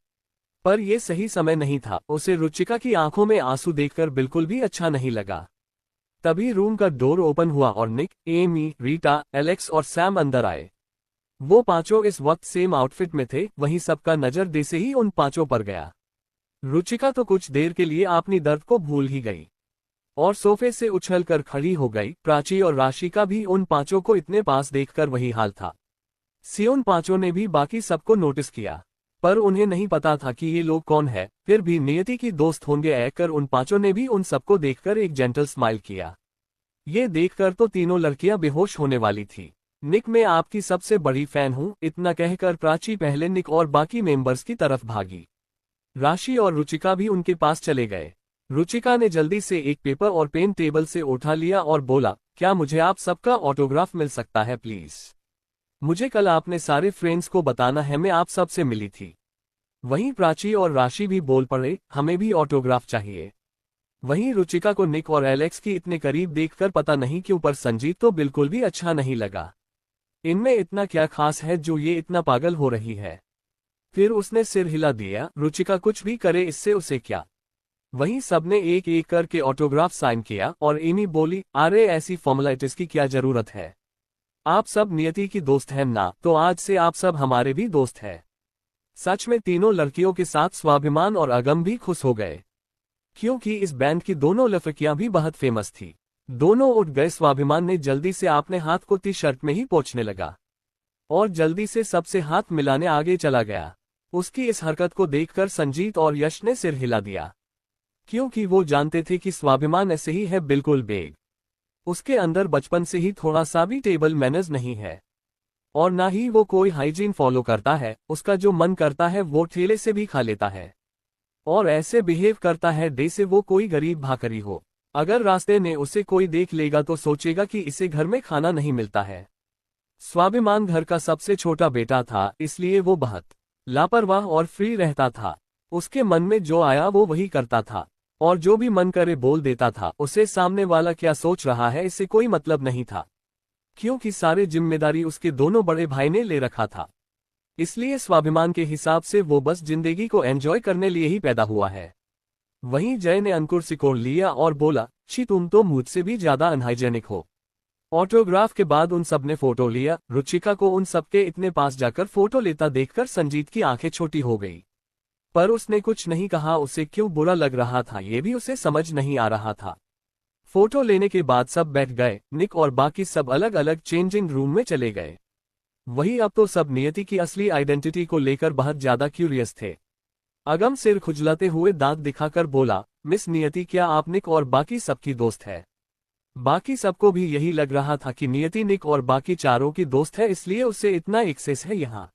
पर यह सही समय नहीं था। उसे रुचिका की आंखों में आंसू देखकर बिल्कुल भी अच्छा नहीं लगा। तभी रूम का डोर ओपन हुआ और निक, एमी, रीटा, एलेक्स और सैम अंदर आए। वो पांचों इस वक्त सेम आउटफिट में थे। वहीं सबका नजर जैसे ही उन पांचों पर गया, रुचिका तो कुछ देर के लिए अपनी दर्द को भूल ही गई और सोफे से उछलकर खड़ी हो गई। प्राची और राशि का भी उन पांचों को इतने पास देखकर वही हाल था। उन पांचों ने भी बाकी सबको नोटिस किया, पर उन्हें नहीं पता था कि ये लोग कौन है। फिर भी नियति की दोस्त होंगे कहकर उन पांचों ने भी उन सबको देखकर एक जेंटल स्माइल किया। ये देखकर तो तीनों लड़कियां बेहोश होने वाली थी। निक, मैं आपकी सबसे बड़ी फैन हूं। इतना कहकर प्राची पहले निक और बाकी मेंबर्स की तरफ भागी। राशि और रुचिका भी उनके पास चले गए। रुचिका ने जल्दी से एक पेपर और पेन टेबल से उठा लिया और बोला, क्या मुझे आप सबका ऑटोग्राफ मिल सकता है प्लीज? मुझे कल आपने सारे फ्रेंड्स को बताना है मैं आप सबसे मिली थी। वहीं प्राची और राशि भी बोल पड़े, हमें भी ऑटोग्राफ चाहिए। वहीं रुचिका को निक और एलेक्स की इतने करीब देखकर पता नहीं क्यों पर संजीत तो बिल्कुल भी अच्छा नहीं लगा। इनमें इतना क्या खास है जो ये इतना पागल हो रही है? फिर उसने सिर हिला दिया, रुचिका कुछ भी करे इससे उसे क्या। वहीं सबने एक एक करके ऑटोग्राफ साइन किया और एमी बोली, अरे ऐसी फॉर्मेलिटीज की क्या जरूरत है? आप सब नियति की दोस्त हैं ना, तो आज से आप सब हमारे भी दोस्त हैं। सच में तीनों लड़कियों के साथ स्वाभिमान और अगम भी खुश हो गए, क्योंकि इस बैंड की दोनों लड़कियां भी बहुत फेमस थी। दोनों उठ गए। स्वाभिमान ने जल्दी से अपने हाथ को टी शर्ट में ही पोंछने लगा और जल्दी से सबसे हाथ मिलाने आगे चला गया। उसकी इस हरकत को देखकर संजीत और यश ने सिर हिला दिया, क्योंकि वो जानते थे कि स्वाभिमान ऐसे ही है, बिल्कुल बेग। उसके अंदर बचपन से ही थोड़ा सा भी टेबल मैनर्स नहीं है और ना ही वो कोई हाइजीन फॉलो करता है। उसका जो मन करता है वो ठेले से भी खा लेता है और ऐसे बिहेव करता है जैसे वो कोई गरीब भाकरी हो। अगर रास्ते में उसे कोई देख लेगा तो सोचेगा कि इसे घर में खाना नहीं मिलता है। स्वाभिमान घर का सबसे छोटा बेटा था, इसलिए वो बहुत लापरवाह और फ्री रहता था। उसके मन में जो आया वो वही करता था और जो भी मन करे बोल देता था। उसे सामने वाला क्या सोच रहा है इससे कोई मतलब नहीं था, क्योंकि सारी जिम्मेदारी उसके दोनों बड़े भाई ने ले रखा था। इसलिए स्वाभिमान के हिसाब से वो बस जिंदगी को एंजॉय करने लिए ही पैदा हुआ है। वहीं जय ने अंकुर सिकोड़ लिया और बोला, छी तुम तो मुझसे भी ज्यादा अनहाइजेनिक हो। ऑटोग्राफ के बाद उन सब ने फोटो लिया। रुचिका को उन सबके इतने पास जाकर फोटो लेता देखकर संजीत की आंखें छोटी हो गई, पर उसने कुछ नहीं कहा। उसे क्यों बुरा लग रहा था ये भी उसे समझ नहीं आ रहा था। फोटो लेने के बाद सब बैठ गए। निक और बाकी सब अलग अलग चेंजिंग रूम में चले गए। वही अब तो सब नियति की असली आइडेंटिटी को लेकर बहुत ज्यादा क्यूरियस थे। अगम सिर खुजलाते हुए दांत दिखाकर बोला, मिस नियति, क्या आप निक और बाकी सबकी दोस्त है? बाकी सबको भी यही लग रहा था कि नियति निक और बाकी चारों की दोस्त है, इसलिए उससे इतना एक्सेस है यहाँ।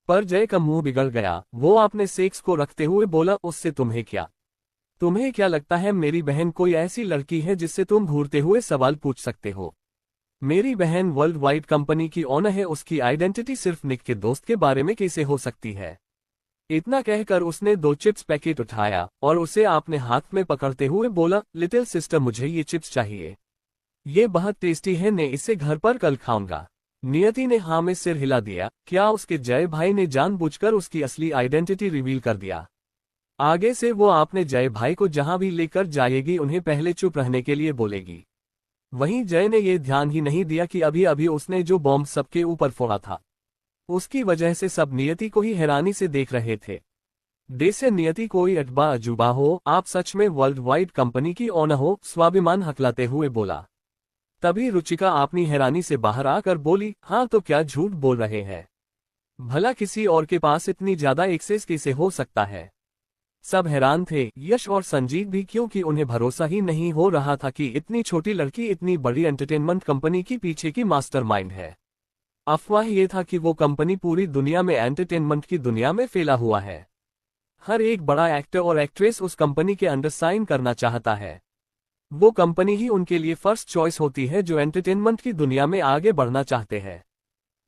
पर जय का मुंह बिगड़ गया। वो अपने सेक्स को रखते हुए बोला, उससे तुम्हें क्या? तुम्हें क्या लगता है मेरी बहन कोई ऐसी लड़की है जिससे तुम घूरते हुए सवाल पूछ सकते हो? मेरी बहन वर्ल्ड वाइड कंपनी की ओनर है, उसकी आइडेंटिटी सिर्फ निक के दोस्त के बारे में कैसे हो सकती है? इतना कहकर उसने 2 चिप्स पैकेट उठाया और उसे अपने हाथ में पकड़ते हुए बोला, लिटिल सिस्टर मुझे ये चिप्स चाहिए, ये बहुत टेस्टी है, मैं इसे घर पर कल खाऊंगा। नियति ने हाँ में सिर हिला दिया। क्या उसके जय भाई ने जानबूझकर उसकी असली आइडेंटिटी रिवील कर दिया? आगे से वो अपने जय भाई को जहां भी लेकर जाएगी उन्हें पहले चुप रहने के लिए बोलेगी। वहीं जय ने ये ध्यान ही नहीं दिया कि अभी अभी उसने जो बॉम्ब सबके ऊपर फोड़ा था, उसकी वजह से सब नियति को ही हैरानी से देख रहे थे। जैसे नियति कोई अटबा अजूबा हो, आप सच में वर्ल्ड वाइड कंपनी की ओनर हो, स्वाभिमान हकलाते हुए बोला। तभी रुचिका अपनी हैरानी से बाहर आकर बोली, हाँ तो क्या झूठ बोल रहे हैं? भला किसी और के पास इतनी ज्यादा एक्सेस कैसे हो सकता है? सब हैरान थे, यश और संजीत भी, क्योंकि उन्हें भरोसा ही नहीं हो रहा था कि इतनी छोटी लड़की इतनी बड़ी एंटरटेनमेंट कंपनी की पीछे की मास्टरमाइंड है। अफवाह ये था कि वो कंपनी पूरी दुनिया में एंटरटेनमेंट की दुनिया में फैला हुआ है। हर एक बड़ा एक्टर और एक्ट्रेस उस कंपनी के अंडर साइन करना चाहता है। वो कंपनी ही उनके लिए फर्स्ट चॉइस होती है जो एंटरटेनमेंट की दुनिया में आगे बढ़ना चाहते हैं।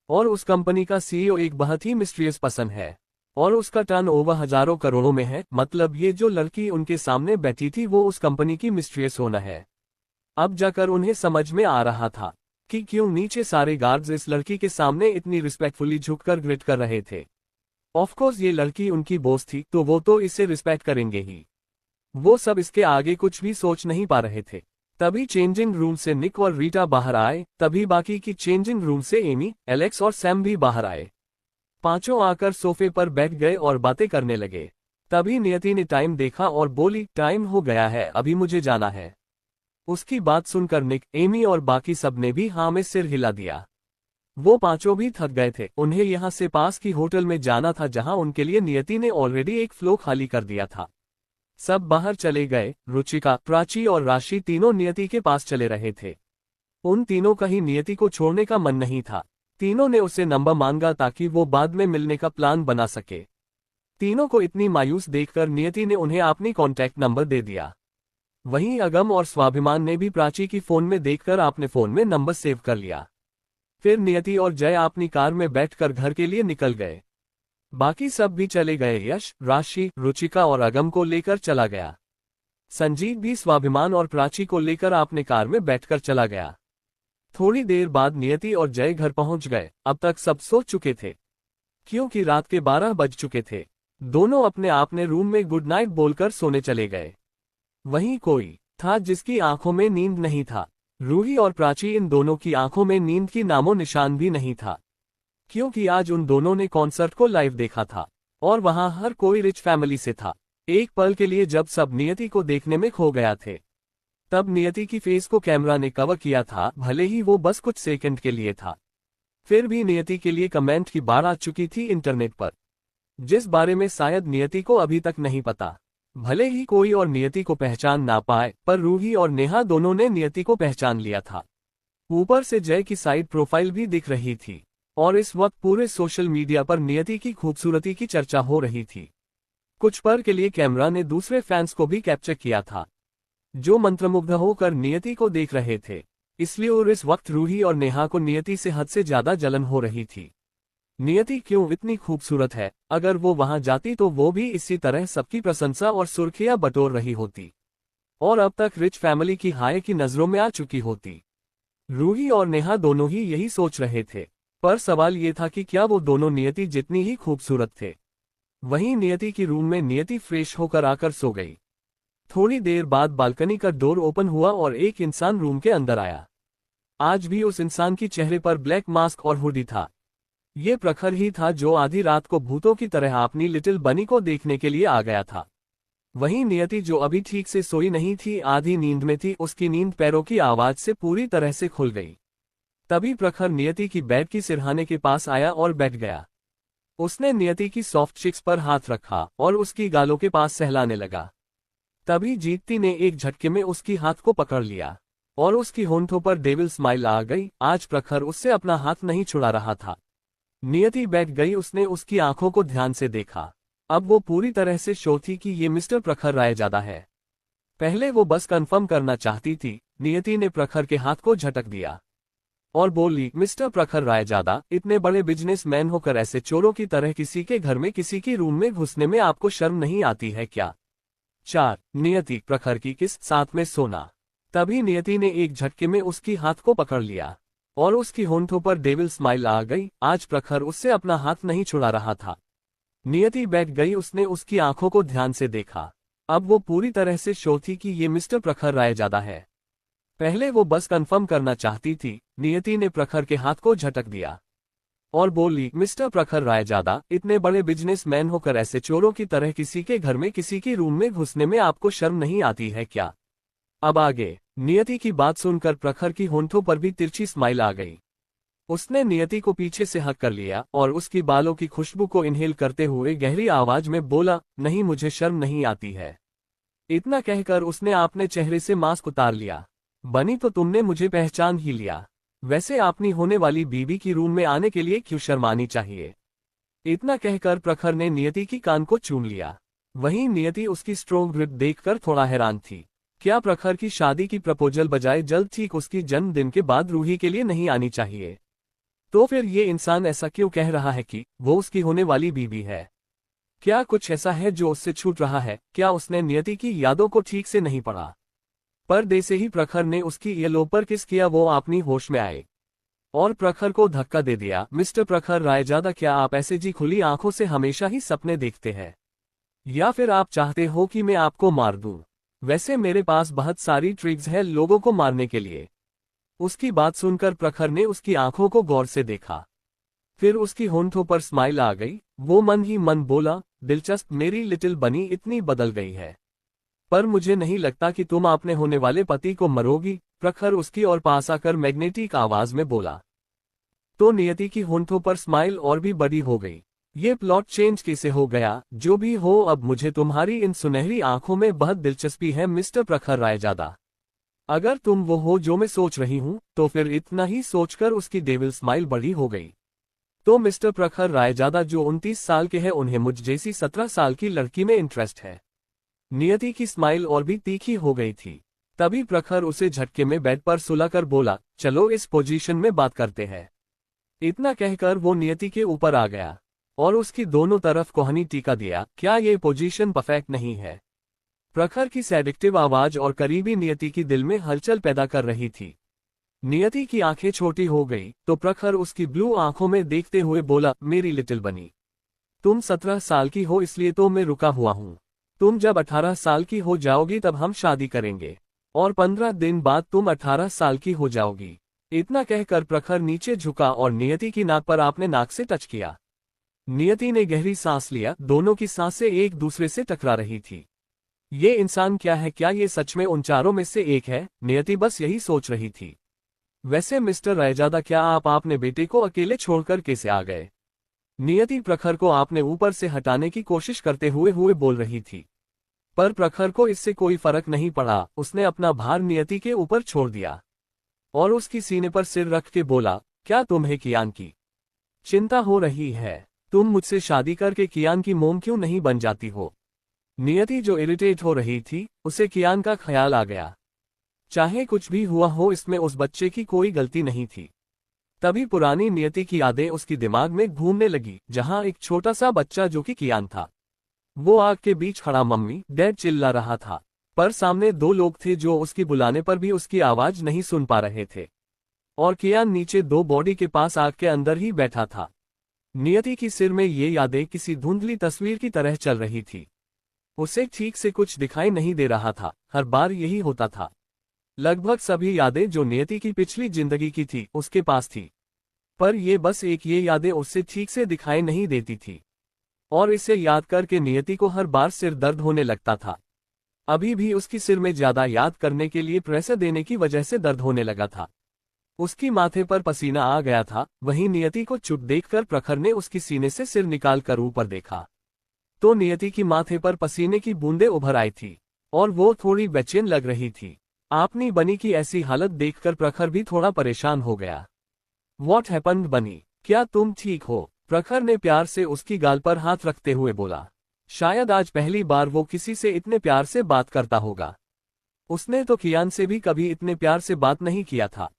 और उस कंपनी का सीईओ एक बहुत ही मिस्टीरियस पर्सन है और उसका टर्नओवर हजारों करोड़ों में है। मतलब ये जो लड़की उनके सामने बैठी थी वो उस कंपनी की मिस्टीरियस ओनर है। अब जाकर उन्हें समझ में आ रहा था कि क्यों नीचे सारे गार्ड्स इस लड़की के सामने इतनी रिस्पेक्टफुली झुककर ग्रीट कर रहे थे। ऑफकोर्स ये लड़की उनकी बॉस थी तो वो तो इसे रिस्पेक्ट करेंगे ही। वो सब इसके आगे कुछ भी सोच नहीं पा रहे थे। तभी चेंजिंग रूम से निक और रीटा बाहर आए। तभी बाकी की चेंजिंग रूम से एमी, एलेक्स और सैम भी बाहर आए। पांचों आकर सोफे पर बैठ गए और बातें करने लगे। तभी नियति ने टाइम देखा और बोली, टाइम हो गया है, अभी मुझे जाना है। उसकी बात सुनकर निक, एमी और बाकी सब ने भी हाँ में सिर हिला दिया। वो पांचों भी थक गए थे। उन्हें यहाँ से पास की होटल में जाना था जहां उनके लिए नियति ने ऑलरेडी एक फ्लो खाली कर दिया था। सब बाहर चले गए। रुचिका, प्राची और राशि तीनों नियति के पास चले रहे थे। उन तीनों का ही नियति को छोड़ने का मन नहीं था। तीनों ने उससे नंबर मांगा ताकि वो बाद में मिलने का प्लान बना सके। तीनों को इतनी मायूस देखकर नियति ने उन्हें अपनी कॉन्टैक्ट नंबर दे दिया। वहीं अगम और स्वाभिमान ने भी प्राची की फोन में देखकर अपने फोन में नंबर सेव कर लिया। फिर नियति और जय अपनी कार में बैठकर घर के लिए निकल गए। बाकी सब भी चले गए। यश, राशि, रुचिका और अगम को लेकर चला गया। संजीत भी स्वाभिमान और प्राची को लेकर अपने कार में बैठकर चला गया। थोड़ी देर बाद नियति और जय घर पहुंच गए। अब तक सब सो चुके थे क्योंकि रात के 12 बज चुके थे। दोनों अपने अपने रूम में गुड नाइट बोलकर सोने चले गए। वहीं कोई था जिसकी आंखों में नींद नहीं था। रूही और प्राची, इन दोनों की आंखों में नींद की नामो निशान भी नहीं था क्योंकि आज उन दोनों ने कॉन्सर्ट को लाइव देखा था और वहां हर कोई रिच फैमिली से था। एक पल के लिए जब सब नियति को देखने में खो गया थे, तब नियति की फेस को कैमरा ने कवर किया था, भले ही वो बस कुछ सेकंड के लिए था। फिर भी नियति के लिए कमेंट की बाढ़ आ चुकी थी इंटरनेट पर, जिस बारे में शायद नियति को अभी तक नहीं पता। भले ही कोई और नियति को पहचान ना पाए, पर रूही और नेहा दोनों ने नियति को पहचान लिया था। ऊपर से जय की साइड प्रोफाइल भी दिख रही थी और इस वक्त पूरे सोशल मीडिया पर नियति की खूबसूरती की चर्चा हो रही थी। कुछ पल के लिए कैमरा ने दूसरे फैंस को भी कैप्चर किया था जो मंत्रमुग्ध होकर नियति को देख रहे थे। इसलिए और इस वक्त रूही और नेहा को नियति से हद से ज्यादा जलन हो रही थी। नियति क्यों इतनी खूबसूरत है, अगर वो वहां जाती तो वो भी इसी तरह सबकी प्रशंसा और सुर्खियां बटोर रही होती और अब तक रिच फैमिली की हाय की नजरों में आ चुकी होती। रूही और नेहा दोनों ही यही सोच रहे थे, पर सवाल ये था कि क्या वो दोनों नियति जितनी ही खूबसूरत थे। वहीं नियति की रूम में नियति फ्रेश होकर आकर सो गई। थोड़ी देर बाद बालकनी का डोर ओपन हुआ और एक इंसान रूम के अंदर आया। आज भी उस इंसान की चेहरे पर ब्लैक मास्क और हुडी था। ये प्रखर ही था जो आधी रात को भूतों की तरह अपनी लिटिल बनी को देखने के लिए आ गया था। वहीं नियति जो अभी ठीक से सोई नहीं थी, आधी नींद में थी, उसकी नींद पैरों की आवाज से पूरी तरह से खुल गई। तभी प्रखर नियति की बेड की सिरहाने के पास आया और बैठ गया। उसने नियति की सॉफ्ट चिक्स पर हाथ रखा और उसकी गालों के पास सहलाने लगा। तभी जीतती ने एक झटके में उसकी हाथ को पकड़ लिया और उसकी होंठों पर डेविल स्माइल आ गई। आज प्रखर उससे अपना हाथ नहीं छुड़ा रहा था। नियति बैठ गई, उसने उसकी आंखों को ध्यान से देखा। अब वो पूरी तरह से श्योर थी कि ये मिस्टर प्रखर रायजादा है। पहले वो बस कंफर्म करना चाहती थी। नियति ने प्रखर के हाथ को झटक दिया और बोली, मिस्टर प्रखर रायजादा, इतने बड़े बिजनेसमैन होकर ऐसे चोरों की तरह किसी के घर में, किसी की रूम में घुसने में आपको शर्म नहीं आती है क्या? 4. नियति, प्रखर की किस साथ में सोना। तभी नियति ने एक झटके में उसकी हाथ को पकड़ लिया और उसकी होंठों पर डेविल स्माइल आ गई। आज प्रखर उससे अपना हाथ नहीं छुड़ा रहा था। नियति बैठ गई, उसने उसकी आंखों को ध्यान से देखा। अब वो पूरी तरह से श्योर थी कि ये मिस्टर प्रखर रायजादा है। पहले वो बस कंफर्म करना चाहती थी। नियति ने प्रखर के हाथ को झटक दिया और बोली, मिस्टर प्रखर रायजादा, इतने बड़े बिजनेसमैन होकर ऐसे चोरों की तरह किसी के घर में, किसी की रूम में घुसने में आपको शर्म नहीं आती है क्या? अब आगे। नियति की बात सुनकर प्रखर की होंठों पर भी तिरछी स्माइल आ गई। उसने नियति को पीछे से हक कर लिया और उसकी बालों की खुशबू को इनहेल करते हुए गहरी आवाज में बोला, नहीं, मुझे शर्म नहीं आती है। इतना कहकर उसने अपने चेहरे से मास्क उतार लिया। बनी तो तुमने मुझे पहचान ही लिया। वैसे अपनी होने वाली बीवी की रूम में आने के लिए क्यों शर्मानी चाहिए? इतना कहकर प्रखर ने नियति की कान को चूम लिया। वहीं नियति उसकी स्ट्रोंग ग्रिप देखकर थोड़ा हैरान थी। क्या प्रखर की शादी की प्रपोजल बजाय जल्द ठीक उसकी जन्मदिन के बाद रूही के लिए नहीं आनी चाहिए? तो फिर ये इंसान ऐसा क्यों कह रहा है कि वो उसकी होने वाली बीवी है? क्या कुछ ऐसा है जो उससे छूट रहा है? क्या उसने नियति की यादों को ठीक से नहीं पढ़ा? पर जैसे ही प्रखर ने उसकी येलो पर किस किया, वो अपनी होश में आए और प्रखर को धक्का दे दिया। मिस्टर प्रखर रायजादा, क्या आप ऐसे जी खुली आंखों से हमेशा ही सपने देखते हैं, या फिर आप चाहते हो कि मैं आपको मार दूं? वैसे मेरे पास बहुत सारी ट्रिक्स है लोगों को मारने के लिए। उसकी बात सुनकर प्रखर ने उसकी आंखों को गौर से देखा। फिर उसकी होंठों पर स्माइल आ गई। वो मन ही मन बोला, दिलचस्प, मेरी लिटिल बनी इतनी बदल गई है, पर मुझे नहीं लगता कि तुम अपने होने वाले पति को मरोगी। प्रखर उसकी ओर पास आकर मैग्नेटिक आवाज में बोला। तो नियति की होंठों पर स्माइल और भी बड़ी हो गई। ये प्लॉट चेंज कैसे हो गया? जो भी हो, अब मुझे तुम्हारी इन सुनहरी आंखों में बहुत दिलचस्पी है मिस्टर प्रखर रायजादा। अगर तुम वो हो जो मैं सोच रही हूं, तो फिर इतना ही सोचकर उसकी डेविल स्माइल बड़ी हो गई। तो मिस्टर प्रखर रायजादा जो 29 साल के हैं, उन्हें मुझ जैसी 17 साल की लड़की में इंटरेस्ट है। नियति की स्माइल और भी तीखी हो गई थी। तभी प्रखर उसे झटके में बेड पर सुलाकर बोला, चलो इस पोजीशन में बात करते हैं। इतना कहकर वो नियति के ऊपर आ गया और उसकी दोनों तरफ कोहनी टीका दिया। क्या ये पोजीशन परफेक्ट नहीं है? प्रखर की सैडिक्टिव आवाज और करीबी नियति की दिल में हलचल पैदा कर रही थी। नियति की आंखें छोटी हो गई तो प्रखर उसकी ब्लू आंखों में देखते हुए बोला, मेरी लिटिल बनी, तुम 17 साल की हो इसलिए तो मैं रुका हुआ हूं। तुम जब 18 साल की हो जाओगी तब हम शादी करेंगे और 15 दिन बाद तुम 18 साल की हो जाओगी। इतना कहकर प्रखर नीचे झुका और नियति की नाक पर आपने नाक से टच किया। नियति ने गहरी सांस लिया। दोनों की सांसें एक दूसरे से टकरा रही थी। ये इंसान क्या है? क्या ये सच में उन चारों में से एक है? नियति बस यही सोच रही थी। वैसे मिस्टर रायजादा, क्या आप अपने बेटे को अकेले छोड़कर कैसे आ गए? नियति प्रखर को आपने ऊपर से हटाने की कोशिश करते हुए बोल रही थी, पर प्रखर को इससे कोई फर्क नहीं पड़ा। उसने अपना भार नियति के ऊपर छोड़ दिया और उसकी सीने पर सिर रख के बोला, क्या तुम्हें कियान की चिंता हो रही है? तुम मुझसे शादी करके कियान की मोम क्यों नहीं बन जाती हो? नियति जो इरिटेट हो रही थी, उसे कियान का ख्याल आ गया। चाहे कुछ भी हुआ हो, इसमें उस बच्चे की कोई गलती नहीं थी। तभी पुरानी नियति की यादें उसकी दिमाग में घूमने लगी, जहां एक छोटा सा बच्चा जो कि कियान था, वो आग के बीच खड़ा मम्मी डैड चिल्ला रहा था, पर सामने दो लोग थे जो उसकी बुलाने पर भी उसकी आवाज नहीं सुन पा रहे थे, और कियान नीचे दो बॉडी के पास आग के अंदर ही बैठा था। नियति की सिर में ये यादें किसी धुंधली तस्वीर की तरह चल रही थी। उसे ठीक से कुछ दिखाई नहीं दे रहा था। हर बार यही होता था। लगभग सभी यादें जो नियति की पिछली जिंदगी की थी उसके पास थी, पर ये बस एक ये यादें उससे ठीक से दिखाई नहीं देती थी, और इसे याद करके नियति को हर बार सिर दर्द होने लगता था। अभी भी उसकी सिर में ज्यादा याद करने के लिए प्रेशर देने की वजह से दर्द होने लगा था। उसकी माथे पर पसीना आ गया था। वहीं नियति को चुप देखकर प्रखर ने उसकी सीने से सिर निकालकर ऊपर देखा, तो नियति की माथे पर पसीने की बूंदें उभर आई थी और वो थोड़ी बेचैन लग रही थी। अपनी बनी की ऐसी हालत देखकर प्रखर भी थोड़ा परेशान हो गया। What happened बनी, क्या तुम ठीक हो? प्रखर ने प्यार से उसकी गाल पर हाथ रखते हुए बोला। शायद आज पहली बार वो किसी से इतने प्यार से बात करता होगा। उसने तो कियान से भी कभी इतने प्यार से बात नहीं किया था।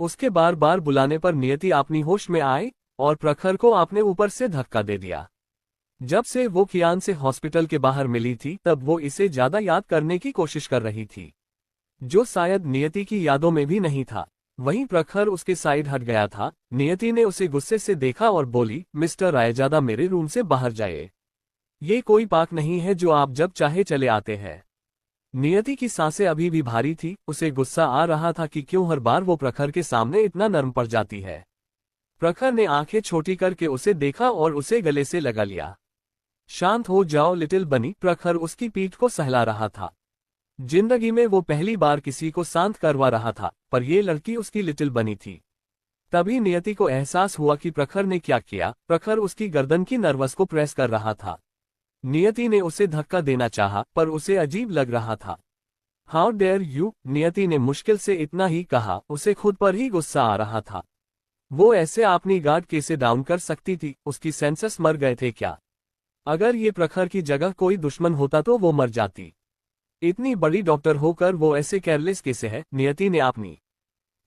उसके बार बार बुलाने पर नियति अपनी होश में आई और प्रखर को अपने ऊपर से धक्का दे दिया। जब से वो कियान से हॉस्पिटल के बाहर मिली थी तब वो इसे ज्यादा याद करने की कोशिश कर रही थी, जो शायद नियति की यादों में भी नहीं था। वहीं प्रखर उसके साइड हट गया था। नियति ने उसे गुस्से से देखा और बोली, मिस्टर रायजादा मेरे रूम से बाहर जाइए। ये कोई पार्क नहीं है जो आप जब चाहे चले आते हैं। नियति की सांसें अभी भी भारी थी। उसे गुस्सा आ रहा था कि क्यों हर बार वो प्रखर के सामने इतना नर्म पड़ जाती है। प्रखर ने आंखें छोटी करके उसे देखा और उसे गले से लगा लिया। शांत हो जाओ लिटिल बनी, प्रखर उसकी पीठ को सहला रहा था। जिंदगी में वो पहली बार किसी को शांत करवा रहा था, पर यह लड़की उसकी लिटिल बनी थी। तभी नियति को एहसास हुआ कि प्रखर ने क्या किया। प्रखर उसकी गर्दन की नर्वस को प्रेस कर रहा था। नियति ने उसे धक्का देना चाहा, पर उसे अजीब लग रहा था। हाउ डेयर यू, नियति ने मुश्किल से इतना ही कहा। उसे खुद पर ही गुस्सा आ रहा था। वो ऐसे अपनी गार्ड कैसे डाउन कर सकती थी? उसकी सेंसेस मर गए थे क्या? अगर ये प्रखर की जगह कोई दुश्मन होता तो वो मर जाती। इतनी बड़ी डॉक्टर होकर वो ऐसे केयरलेस कैसे है? नियति ने अपनी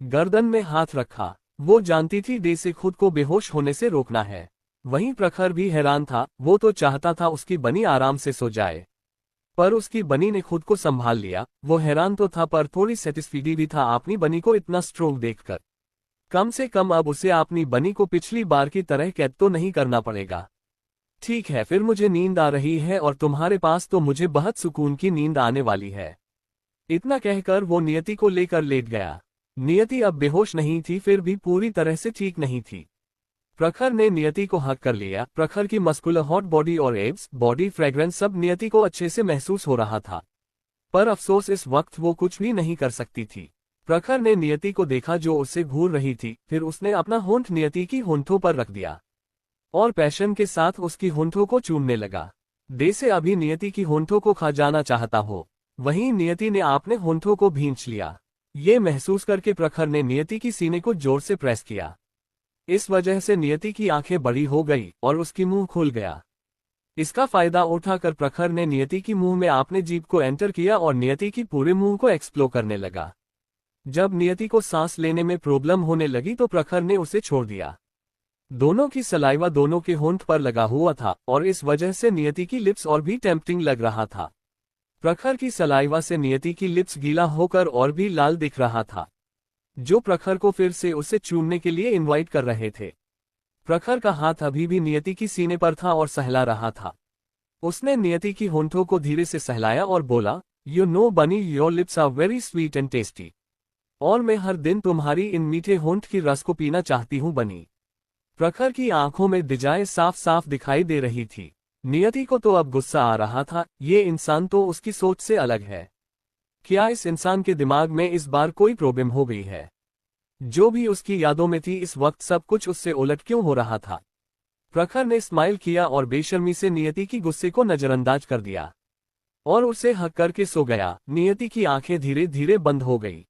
गर्दन में हाथ रखा। वो जानती थी डे से खुद को बेहोश होने से रोकना है। वहीं प्रखर भी हैरान था। वो तो चाहता था उसकी बनी आराम से सो जाए, पर उसकी बनी ने खुद को संभाल लिया। वो हैरान तो था पर थोड़ी सेटिस्फाइड भी था अपनी बनी को इतना स्ट्रोंग देखकर। कम से कम अब उसे अपनी बनी को पिछली बार की तरह कैद तो नहीं करना पड़ेगा। ठीक है, फिर मुझे नींद आ रही है और तुम्हारे पास तो मुझे बहुत सुकून की नींद आने वाली है। इतना कहकर वो नियति को लेकर लेट गया। नियति अब बेहोश नहीं थी, फिर भी पूरी तरह से ठीक नहीं थी। प्रखर ने नियति को हक कर लिया। प्रखर की मस्कुलर हॉट बॉडी और एब्स, बॉडी फ्रेग्रेंस सब नियति को अच्छे से महसूस हो रहा था। पर अफसोस इस वक्त वो कुछ भी नहीं कर सकती थी। प्रखर ने नियति को देखा जो उससे घूर रही थी। फिर उसने अपना होंठ नियति की होंठों पर रख दिया और पैशन के साथ उसकी होंठों को चूमने लगा। दे से अभी नियति की होंठों को खा जाना चाहता हो। वहीं नियति ने अपने होंठों को भींच लिया। ये महसूस करके प्रखर ने नियति की सीने को जोर से प्रेस किया। इस वजह से नियति की आंखें बड़ी हो गई और उसकी मुंह खुल गया। इसका फायदा उठाकर प्रखर ने नियति की मुंह में अपने जीभ को एंटर किया और नियति की पूरे मुंह को एक्सप्लोर करने लगा। जब नियति को सांस लेने में प्रॉब्लम होने लगी तो प्रखर ने उसे छोड़ दिया। दोनों की सलाइवा दोनों के होंठ पर लगा हुआ था और इस वजह से नियति की लिप्स और भी टेम्पटिंग लग रहा था। प्रखर की सलाइवा से नियति की लिप्स गीला होकर और भी लाल दिख रहा था, जो प्रखर को फिर से उसे चूमने के लिए इनवाइट कर रहे थे। प्रखर का हाथ अभी भी नियति की सीने पर था और सहला रहा था। उसने नियति की होंठों को धीरे से सहलाया और बोला, you know bunny, your lips are very sweet and tasty. और मैं हर दिन तुम्हारी इन मीठे होंठ की रस को पीना चाहती हूँ बनी। प्रखर की आंखों में दिजाएं साफ साफ दिखाई दे रही थी। नियति को तो अब गुस्सा आ रहा था। ये इंसान तो उसकी सोच से अलग है। क्या इस इंसान के दिमाग में इस बार कोई प्रॉब्लम हो गई है? जो भी उसकी यादों में थी इस वक्त सब कुछ उससे उलट क्यों हो रहा था? प्रखर ने स्माइल किया और बेशर्मी से नियति की गुस्से को नजरअंदाज कर दिया और उसे हक करके सो गया। नियति की आंखें धीरे धीरे बंद हो गई।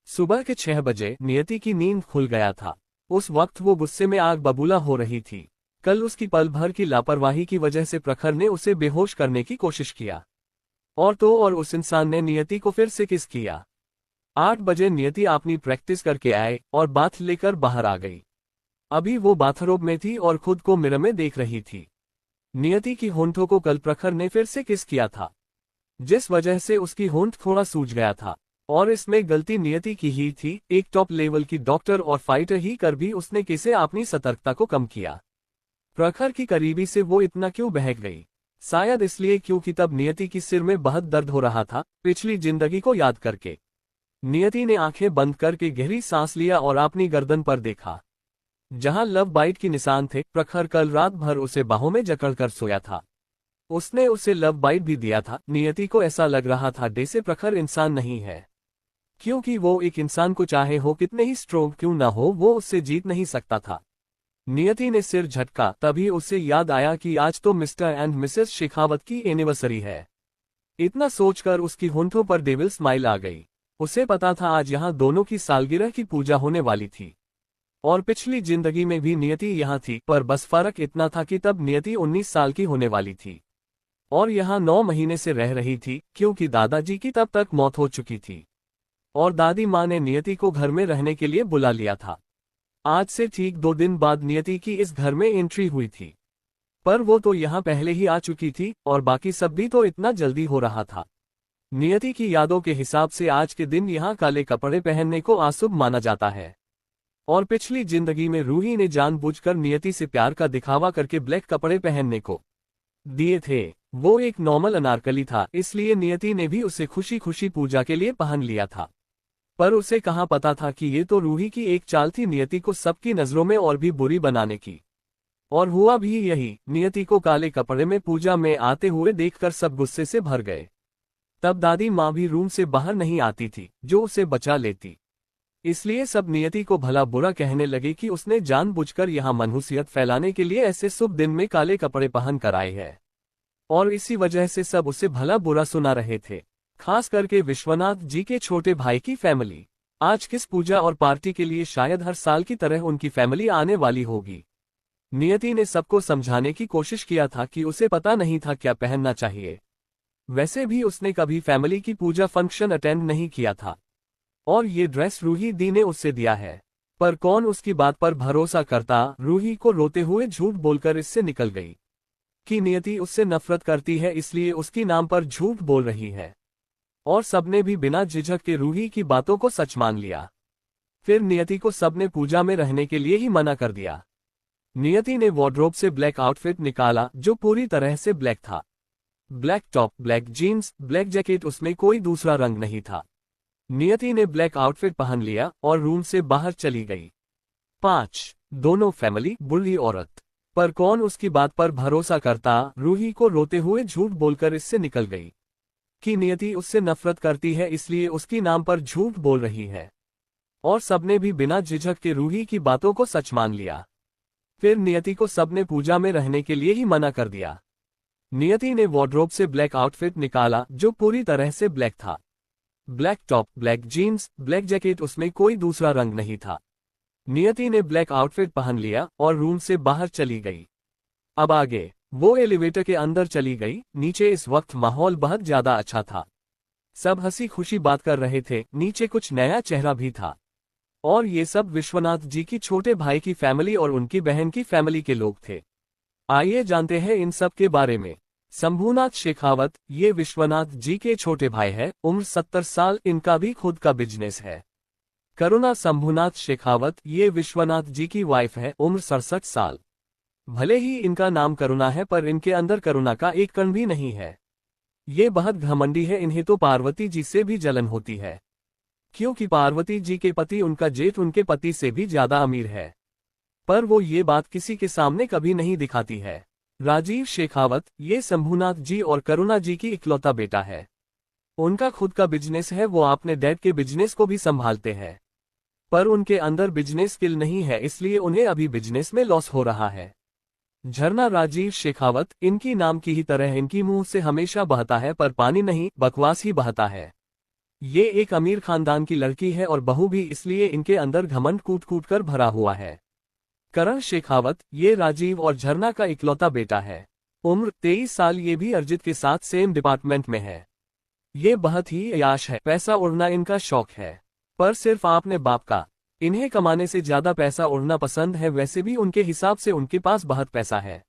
सुबह के 6 बजे नियति की नींद खुल गया था। उस वक्त वो गुस्से में आग बबूला हो रही थी। कल उसकी पल भर की लापरवाही की वजह से प्रखर ने उसे बेहोश करने की कोशिश किया और उस इंसान ने नियति को फिर से किस किया। 8 बजे नियति अपनी प्रैक्टिस करके आए और बाथ लेकर बाहर आ गई। अभी वो बाथरोब में थी और खुद को मिरर में देख रही थी। नियति की होंठों को कल प्रखर ने फिर से किस किया था, जिस वजह से उसकी होंठ थोड़ा सूज गया था और इसमें गलती नियति की ही थी। एक टॉप लेवल की डॉक्टर और फाइटर ही कर भी उसने कैसे अपनी सतर्कता को कम किया। प्रखर की करीबी से वो इतना क्यों बहक गई? शायद इसलिए क्योंकि तब नियति की सिर में बहुत दर्द हो रहा था, पिछली जिंदगी को याद करके। नियति ने आंखें बंद करके गहरी सांस लिया और अपनी गर्दन पर देखा, जहां लव बाइट की निशान थे। प्रखर कल रात भर उसे बाहों में जकड़कर सोया था। उसने उसे लव बाइट भी दिया था। नियति को ऐसा लग रहा था जैसे प्रखर इंसान नहीं है, क्योंकि वो एक इंसान को चाहे हो कितने ही स्ट्रोंग क्यों न हो, वो उससे जीत नहीं सकता था। नियति ने सिर झटका। तभी उसे याद आया कि आज तो मिस्टर एंड मिसेस शेखावत की एनिवर्सरी है। इतना सोचकर उसकी होंठों पर डेविल स्माइल आ गई। उसे पता था आज यहाँ दोनों की सालगिरह की पूजा होने वाली थी। और पिछली जिंदगी में भी नियति यहाँ थी, पर बस फर्क इतना था कि तब नियति 19 साल की होने वाली थी और यहाँ 9 महीने से रह रही थी, क्योंकि दादाजी की तब तक मौत हो चुकी थी और दादी माँ ने नियति को घर में रहने के लिए बुला लिया था। आज से ठीक 2 दिन बाद नियति की इस घर में एंट्री हुई थी, पर वो तो यहाँ पहले ही आ चुकी थी और बाकी सब भी तो इतना जल्दी हो रहा था। नियति की यादों के हिसाब से आज के दिन यहाँ काले कपड़े पहनने को अशुभ माना जाता है और पिछली जिंदगी में रूही ने जानबूझकर नियति से प्यार का दिखावा करके ब्लैक कपड़े पहनने को दिए थे। वो एक नॉर्मल अनारकली था, इसलिए नियति ने भी उसे खुशी खुशी पूजा के लिए पहन लिया था। पर उसे कहाँ पता था कि ये तो रूही की एक चाल थी नियति को सबकी नजरों में और भी बुरी बनाने की। और हुआ भी यही, नियति को काले कपड़े में पूजा में आते हुए देखकर सब गुस्से से भर गए। तब दादी माँ भी रूम से बाहर नहीं आती थी जो उसे बचा लेती, इसलिए सब नियति को भला बुरा कहने लगे कि उसने जानबूझकर यहाँ मनहूसियत फैलाने के लिए ऐसे शुभ दिन में काले कपड़े पहन कर आई है। और इसी वजह से सब उसे भला बुरा सुना रहे थे, खास करके विश्वनाथ जी के छोटे भाई की फैमिली। आज किस पूजा और पार्टी के लिए शायद हर साल की तरह उनकी फैमिली आने वाली होगी। नियति ने सबको समझाने की कोशिश किया था कि उसे पता नहीं था क्या पहनना चाहिए। वैसे भी उसने कभी फैमिली की पूजा फंक्शन अटेंड नहीं किया था और ये ड्रेस रूही दी ने उससे दिया है। पर कौन उसकी बात पर भरोसा करता। रूही को रोते हुए झूठ बोलकर इससे निकल गई कि नियति उससे नफरत करती है, इसलिए उसकी नाम पर झूठ बोल रही है। और सबने भी बिना झिझक के रूही की बातों को सच मान लिया। फिर नियति को सबने पूजा में रहने के लिए ही मना कर दिया। नियति ने वार्डरोब से ब्लैक आउटफिट निकाला जो पूरी तरह से ब्लैक था। Black top, black jeans, black jacket, उसमें कोई दूसरा रंग नहीं था। नियति ने ब्लैक आउटफिट पहन लिया और रूम से बाहर चली गई। 5. दोनों फैमिली बुरी औरत। पर कौन उसकी बात पर भरोसा करता। रूही को रोते हुए झूठ बोलकर इससे निकल गई कि नियति उससे नफरत करती है, इसलिए उसकी नाम पर झूठ बोल रही है। और सबने भी बिना झिझक के रूही की बातों को सच मान लिया। फिर नियति को सबने पूजा में रहने के लिए ही मना कर दिया। नियति ने वार्डरोब से ब्लैक आउटफिट निकाला जो पूरी तरह से ब्लैक था। Black top, black jeans, black jacket, उसमें कोई दूसरा रंग नहीं था। नियति ने ब्लैक आउटफिट पहन लिया और रूम से बाहर चली गई। अब आगे वो एलिवेटर के अंदर चली गई। नीचे इस वक्त माहौल बहुत ज्यादा अच्छा था। सब हंसी खुशी बात कर रहे थे। नीचे कुछ नया चेहरा भी था और ये सब विश्वनाथ जी की छोटे भाई की फैमिली और उनकी बहन की फैमिली के लोग थे। आइए जानते हैं इन सब के बारे में। शंभूनाथ शेखावत, ये विश्वनाथ जी के छोटे भाई है, उम्र 70 साल, इनका भी खुद का बिजनेस है। करुणा शंभूनाथ शेखावत, ये विश्वनाथ जी की वाइफ है, उम्र 67 साल। भले ही इनका नाम करुणा है पर इनके अंदर करुणा का एक कण भी नहीं है। ये बहुत घमंडी है। इन्हें तो पार्वती जी से भी जलन होती है, क्योंकि पार्वती जी के पति, उनका जेठ, उनके पति से भी ज्यादा अमीर है। पर वो ये बात किसी के सामने कभी नहीं दिखाती है। राजीव शेखावत, ये शंभूनाथ जी और करुणा जी की इकलौता बेटा है। उनका खुद का बिजनेस है, वो अपने डैड के बिजनेस को भी संभालते हैं, पर उनके अंदर बिजनेस स्किल नहीं है, इसलिए उन्हें अभी बिजनेस में लॉस हो रहा है। झरना राजीव शेखावत, इनकी नाम की ही तरह इनकी मुंह से हमेशा बहता है, पर पानी नहीं, बकवास ही बहता है। ये एक अमीर खानदान की लड़की है और बहू भी, इसलिए इनके अंदर घमंड कूट कूट कर भरा हुआ है। करण शेखावत, ये राजीव और झरना का इकलौता बेटा है। उम्र 23 साल, ये भी अर्जित के साथ सेम डिपार्टमेंट में है। ये बहुत ही अयाश है, पैसा उड़ना इनका शौक है, पर सिर्फ अपने बाप का। इन्हें कमाने से ज्यादा पैसा उड़ना पसंद है। वैसे भी उनके हिसाब से उनके पास बहुत पैसा है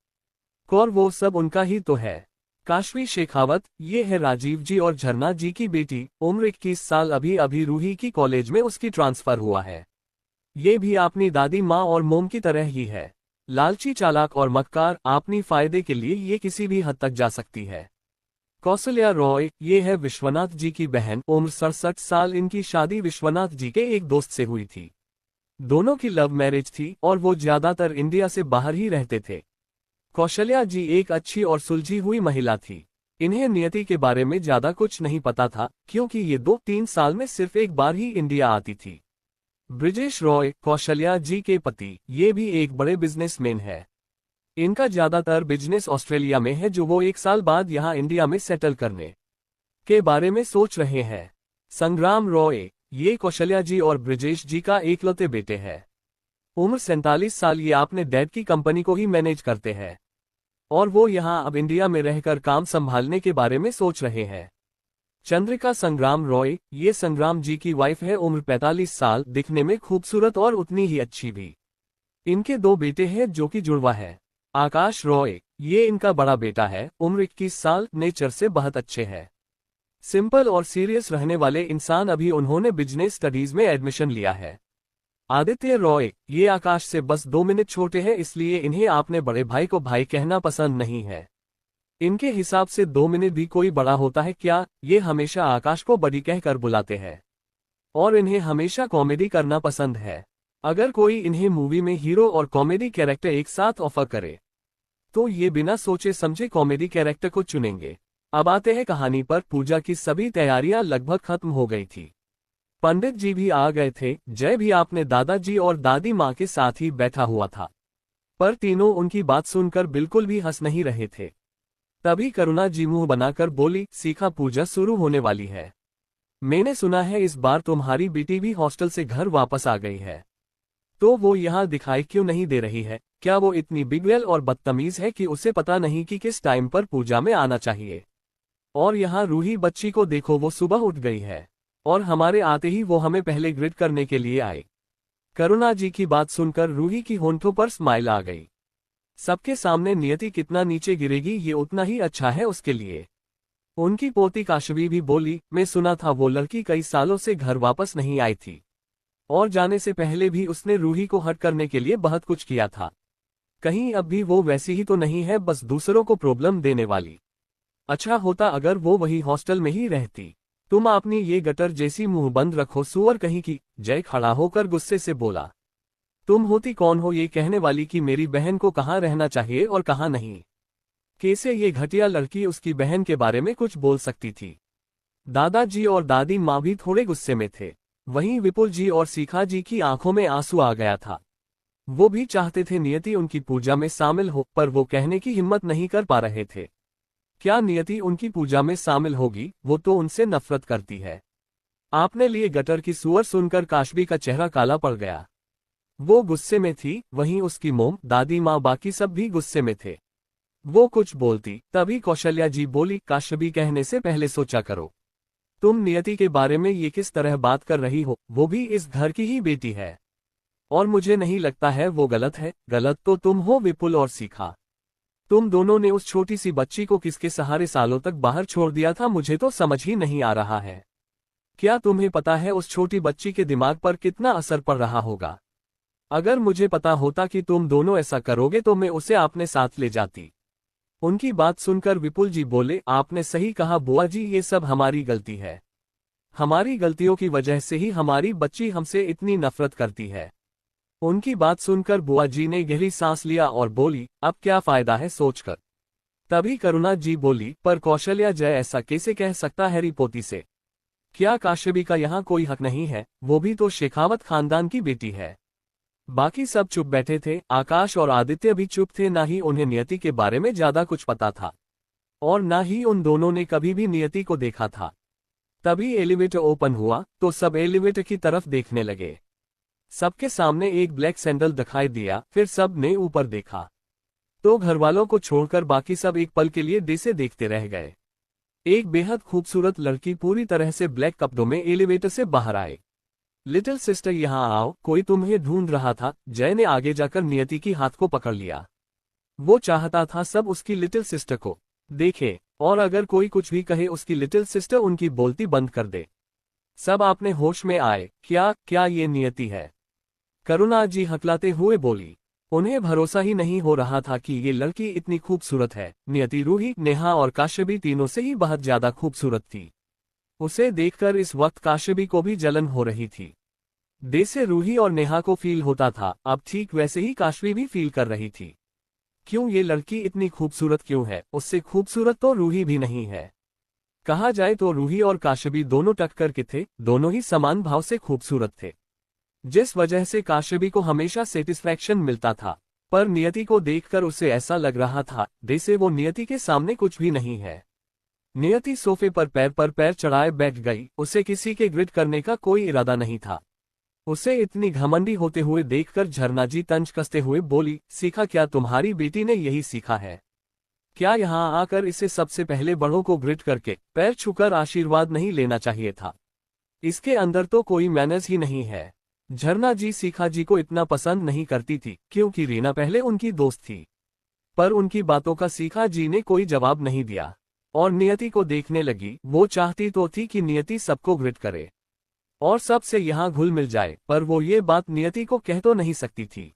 और वो सब उनका ही तो है। काशवी शेखावत, ये है राजीव जी और झरना जी की बेटी, उम्र 21 साल, अभी अभी रूही की कॉलेज में उसकी ट्रांसफर हुआ है। ये भी अपनी दादी माँ और मोम की तरह ही है, लालची, चालाक और मक्कार। अपनी फायदे के लिए ये किसी भी हद तक जा सकती है। कौशल्या रॉय, ये है विश्वनाथ जी की बहन, उम्र 67 साल। इनकी शादी विश्वनाथ जी के एक दोस्त से हुई थी। दोनों की लव मैरिज थी और वो ज्यादातर इंडिया से बाहर ही रहते थे। कौशल्या जी एक अच्छी और सुलझी हुई महिला थी। इन्हें नियति के बारे में ज्यादा कुछ नहीं पता था, क्योंकि ये 2-3 साल में सिर्फ एक बार ही इंडिया आती थी। ब्रिजेश रॉय, कौशल्या जी के पति, ये भी एक बड़े बिजनेसमैन है। इनका ज्यादातर बिजनेस ऑस्ट्रेलिया में है, जो वो 1 साल बाद यहाँ इंडिया में सेटल करने के बारे में सोच रहे हैं। संग्राम रॉय, ये कौशल्या जी और ब्रिजेश जी का एकलौते बेटे हैं। उम्र 47 साल, ये अपने डैड की कंपनी को ही मैनेज करते हैं और वो यहाँ अब इंडिया में रहकर काम संभालने के बारे में सोच रहे हैं। चंद्रिका संग्राम रॉय, ये संग्राम जी की वाइफ है, उम्र 45 साल, दिखने में खूबसूरत और उतनी ही अच्छी भी। इनके 2 बेटे हैं जो कि जुड़वा है। आकाश रॉय, ये इनका बड़ा बेटा है, उम्र 21 साल, नेचर से बहुत अच्छे हैं। सिंपल और सीरियस रहने वाले इंसान, अभी उन्होंने बिजनेस स्टडीज में एडमिशन लिया है। आदित्य रॉय, ये आकाश से बस 2 मिनट छोटे हैं, इसलिए इन्हें आपने बड़े भाई को भाई कहना पसंद नहीं है। इनके हिसाब से 2 मिनट भी कोई बड़ा होता है क्या? ये हमेशा आकाश को बड़ी कहकर बुलाते हैं और इन्हें हमेशा कॉमेडी करना पसंद है। अगर कोई इन्हें मूवी में हीरो और कॉमेडी कैरेक्टर एक साथ ऑफर करे तो ये बिना सोचे समझे कॉमेडी कैरेक्टर को चुनेंगे। अब आते हैं कहानी पर। पूजा की सभी तैयारियां लगभग खत्म हो गई थी। पंडित जी भी आ गए थे। जय भी अपने दादाजी और दादी माँ के साथ ही बैठा हुआ था, पर तीनों उनकी बात सुनकर बिल्कुल भी हंस नहीं रहे थे। तभी करुणा जी मुंह बनाकर बोली, सीखा, पूजा शुरू होने वाली है। मैंने सुना है इस बार तुम्हारी बेटी भी हॉस्टल से घर वापस आ गई है, तो वो यहाँ दिखाई क्यों नहीं दे रही है? क्या वो इतनी बिगड़ैल और बदतमीज है कि उसे पता नहीं कि किस टाइम पर पूजा में आना चाहिए? और यहाँ रूही बच्ची को देखो, वो सुबह उठ गई है और हमारे आते ही वो हमें पहले ग्रिड करने के लिए आए। करुणा जी की बात सुनकर रूही की होंठों पर स्माइल आ गई। सबके सामने नियति कितना नीचे गिरेगी ये उतना ही अच्छा है उसके लिए। उनकी पोती काशवी भी बोली, मैं सुना था वो लड़की कई सालों से घर वापस नहीं आई थी और जाने से पहले भी उसने रूही को हर्ट करने के लिए बहुत कुछ किया था। कहीं अब भी वो वैसी ही तो नहीं है, बस दूसरों को प्रॉब्लम देने वाली? अच्छा होता अगर वो वही हॉस्टल में ही रहती। तुम अपनी ये गटर जैसी मुंह बंद रखो, सुअर कहीं की। जय खड़ा होकर गुस्से से बोला, तुम होती कौन हो ये कहने वाली कि मेरी बहन को कहाँ रहना चाहिए और कहाँ नहीं? कैसे ये घटिया लड़की उसकी बहन के बारे में कुछ बोल सकती थी? दादाजी और दादी माँ भी थोड़े गुस्से में थे। वहीं विपुल जी और सीखा जी की आंखों में आंसू आ गया था। वो भी चाहते थे नियति उनकी पूजा में शामिल हो, पर वो कहने की हिम्मत नहीं कर पा रहे थे। क्या नियति उनकी पूजा में शामिल होगी? वो तो उनसे नफरत करती है। आपने लिए गटर की सुअर सुनकर काशवी का चेहरा काला पड़ गया। वो गुस्से में थी, वहीं उसकी मोम, दादी माँ, बाकी सब भी गुस्से में थे। वो कुछ बोलती, तभी कौशल्या जी बोली, काशवी कहने से पहले सोचा करो। तुम नियति के बारे में ये किस तरह बात कर रही हो? वो भी इस घर की ही बेटी है और मुझे नहीं लगता है वो गलत है। गलत तो तुम हो विपुल और सीखा। तुम दोनों ने उस छोटी सी बच्ची को किसके सहारे सालों तक बाहर छोड़ दिया था? मुझे तो समझ ही नहीं आ रहा है। क्या तुम्हें पता है उस छोटी बच्ची के दिमाग पर कितना असर पड़ रहा होगा? अगर मुझे पता होता कि तुम दोनों ऐसा करोगे तो मैं उसे अपने साथ ले जाती। उनकी बात सुनकर विपुल जी बोले, आपने सही कहा बुआ जी, ये सब हमारी गलती है। हमारी गलतियों की वजह से ही हमारी बच्ची हमसे इतनी नफरत करती है। उनकी बात सुनकर बुआ जी ने गहरी सांस लिया और बोली, अब क्या फायदा है सोचकर। तभी करुणा जी बोली, पर कौशल्या जय ऐसा कैसे कह सकता है रिपोती से? क्या काशवी का यहाँ कोई हक नहीं है? वो भी तो शेखावत खानदान की बेटी है। बाकी सब चुप बैठे थे। आकाश और आदित्य भी चुप थे। ना ही उन्हें नियति के बारे में ज्यादा कुछ पता था और ना ही उन दोनों ने कभी भी नियति को देखा था। तभी एलिवेटर ओपन हुआ तो सब एलिवेटर की तरफ देखने लगे। सबके सामने एक ब्लैक सैंडल दिखाई दिया। फिर सब ने ऊपर देखा तो घरवालों को छोड़कर बाकी सब एक पल के लिए से देखते रह गए। एक बेहद खूबसूरत लड़की पूरी तरह से ब्लैक कपड़ों में एलिवेटर से बाहर आए। लिटिल सिस्टर यहाँ आओ, कोई तुम्हें ढूंढ रहा था। जय ने आगे जाकर नियति की हाथ को पकड़ लिया। वो चाहता था सब उसकी लिटिल सिस्टर को देखे और अगर कोई कुछ भी कहे उसकी लिटिल सिस्टर उनकी बोलती बंद कर दे। सब अपने होश में आए। क्या ये नियति है? करुणा जी हकलाते हुए बोली। उन्हें भरोसा ही नहीं हो रहा था कि ये लड़की इतनी खूबसूरत है। नियति, रूही, नेहा और काशवी तीनों से ही बहुत ज्यादा खूबसूरत थी। उसे देखकर इस वक्त काशवी को भी जलन हो रही थी। जैसे रूही और नेहा को फील होता था, अब ठीक वैसे ही काशवी भी फील कर रही थी। क्यों ये लड़की इतनी खूबसूरत क्यों है? उससे खूबसूरत तो रूही भी नहीं है। कहा जाए तो रूही और काशवी दोनों टक्कर के थे। दोनों ही समान भाव से खूबसूरत थे, जिस वजह से काशवी को हमेशा सेटिस्फैक्शन मिलता था। पर नियति को देखकर उसे ऐसा लग रहा था जैसे वो नियति के सामने कुछ भी नहीं है। नियति सोफे पर पैर चढ़ाए बैठ गई। उसे किसी के ग्रिड करने का कोई इरादा नहीं था। उसे इतनी घमंडी होते हुए देखकर झरना जी तंज कसते हुए बोली, सीखा क्या? तुम्हारी बेटी ने यही सीखा है क्या? यहाँ आकर इसे सबसे पहले बड़ों को ग्रिड करके पैर छूकर आशीर्वाद नहीं लेना चाहिए था? इसके अंदर तो कोई मैनर्स ही नहीं है। झरना जी सीखा जी को इतना पसंद नहीं करती थी क्योंकि रीना पहले उनकी दोस्त थी, पर उनकी बातों का सीखा जी ने कोई जवाब नहीं दिया और नियति को देखने लगी। वो चाहती तो थी कि नियति सबको ग्रिड करे और सबसे यहाँ घुल मिल जाए, पर वो ये बात नियति को कह तो नहीं सकती थी।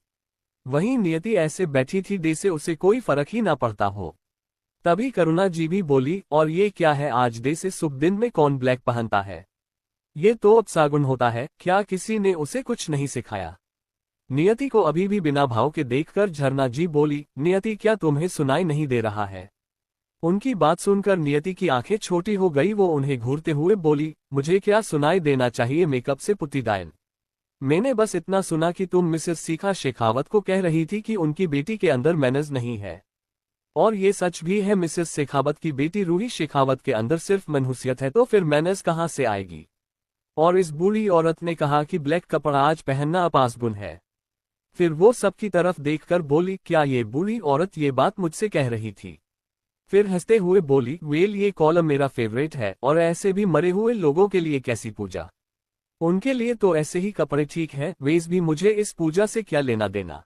वहीं नियति ऐसे बैठी थी जैसे उसे कोई फर्क ही ना पड़ता हो। तभी करुणा जी भी बोली, और ये क्या है आज जैसे शुभ दिन में कौन ब्लैक पहनता है? ये तो अपसागुन होता है, क्या किसी ने उसे कुछ नहीं सिखाया? नियति को अभी भी बिना भाव के देखकर झरना जी बोली, नियति क्या तुम्हें सुनाई नहीं दे रहा है? उनकी बात सुनकर नियति की आंखें छोटी हो गई। वो उन्हें घूरते हुए बोली, मुझे क्या सुनाई देना चाहिए मेकअप से पुती डायन? मैंने बस इतना सुना कि तुम मिसेस सीखा शेखावत को कह रही थी कि उनकी बेटी के अंदर मैनर्स नहीं है। और ये सच भी है, मिसेस शेखावत की बेटी रूही शेखावत के अंदर सिर्फ मनहूसियत है, तो फिर मैनर्स कहाँ से आएगी? और इस बूढ़ी औरत ने कहा कि ब्लैक कपड़ा आज पहनना अपासगुन है। फिर वो सबकी तरफ देखकर बोली, क्या ये बूढ़ी औरत ये बात मुझसे कह रही थी? फिर हंसते हुए बोली, वेल ये कॉलम मेरा फेवरेट है, और ऐसे भी मरे हुए लोगों के लिए कैसी पूजा? उनके लिए तो ऐसे ही कपड़े ठीक है, वेस भी मुझे इस पूजा से क्या लेना देना?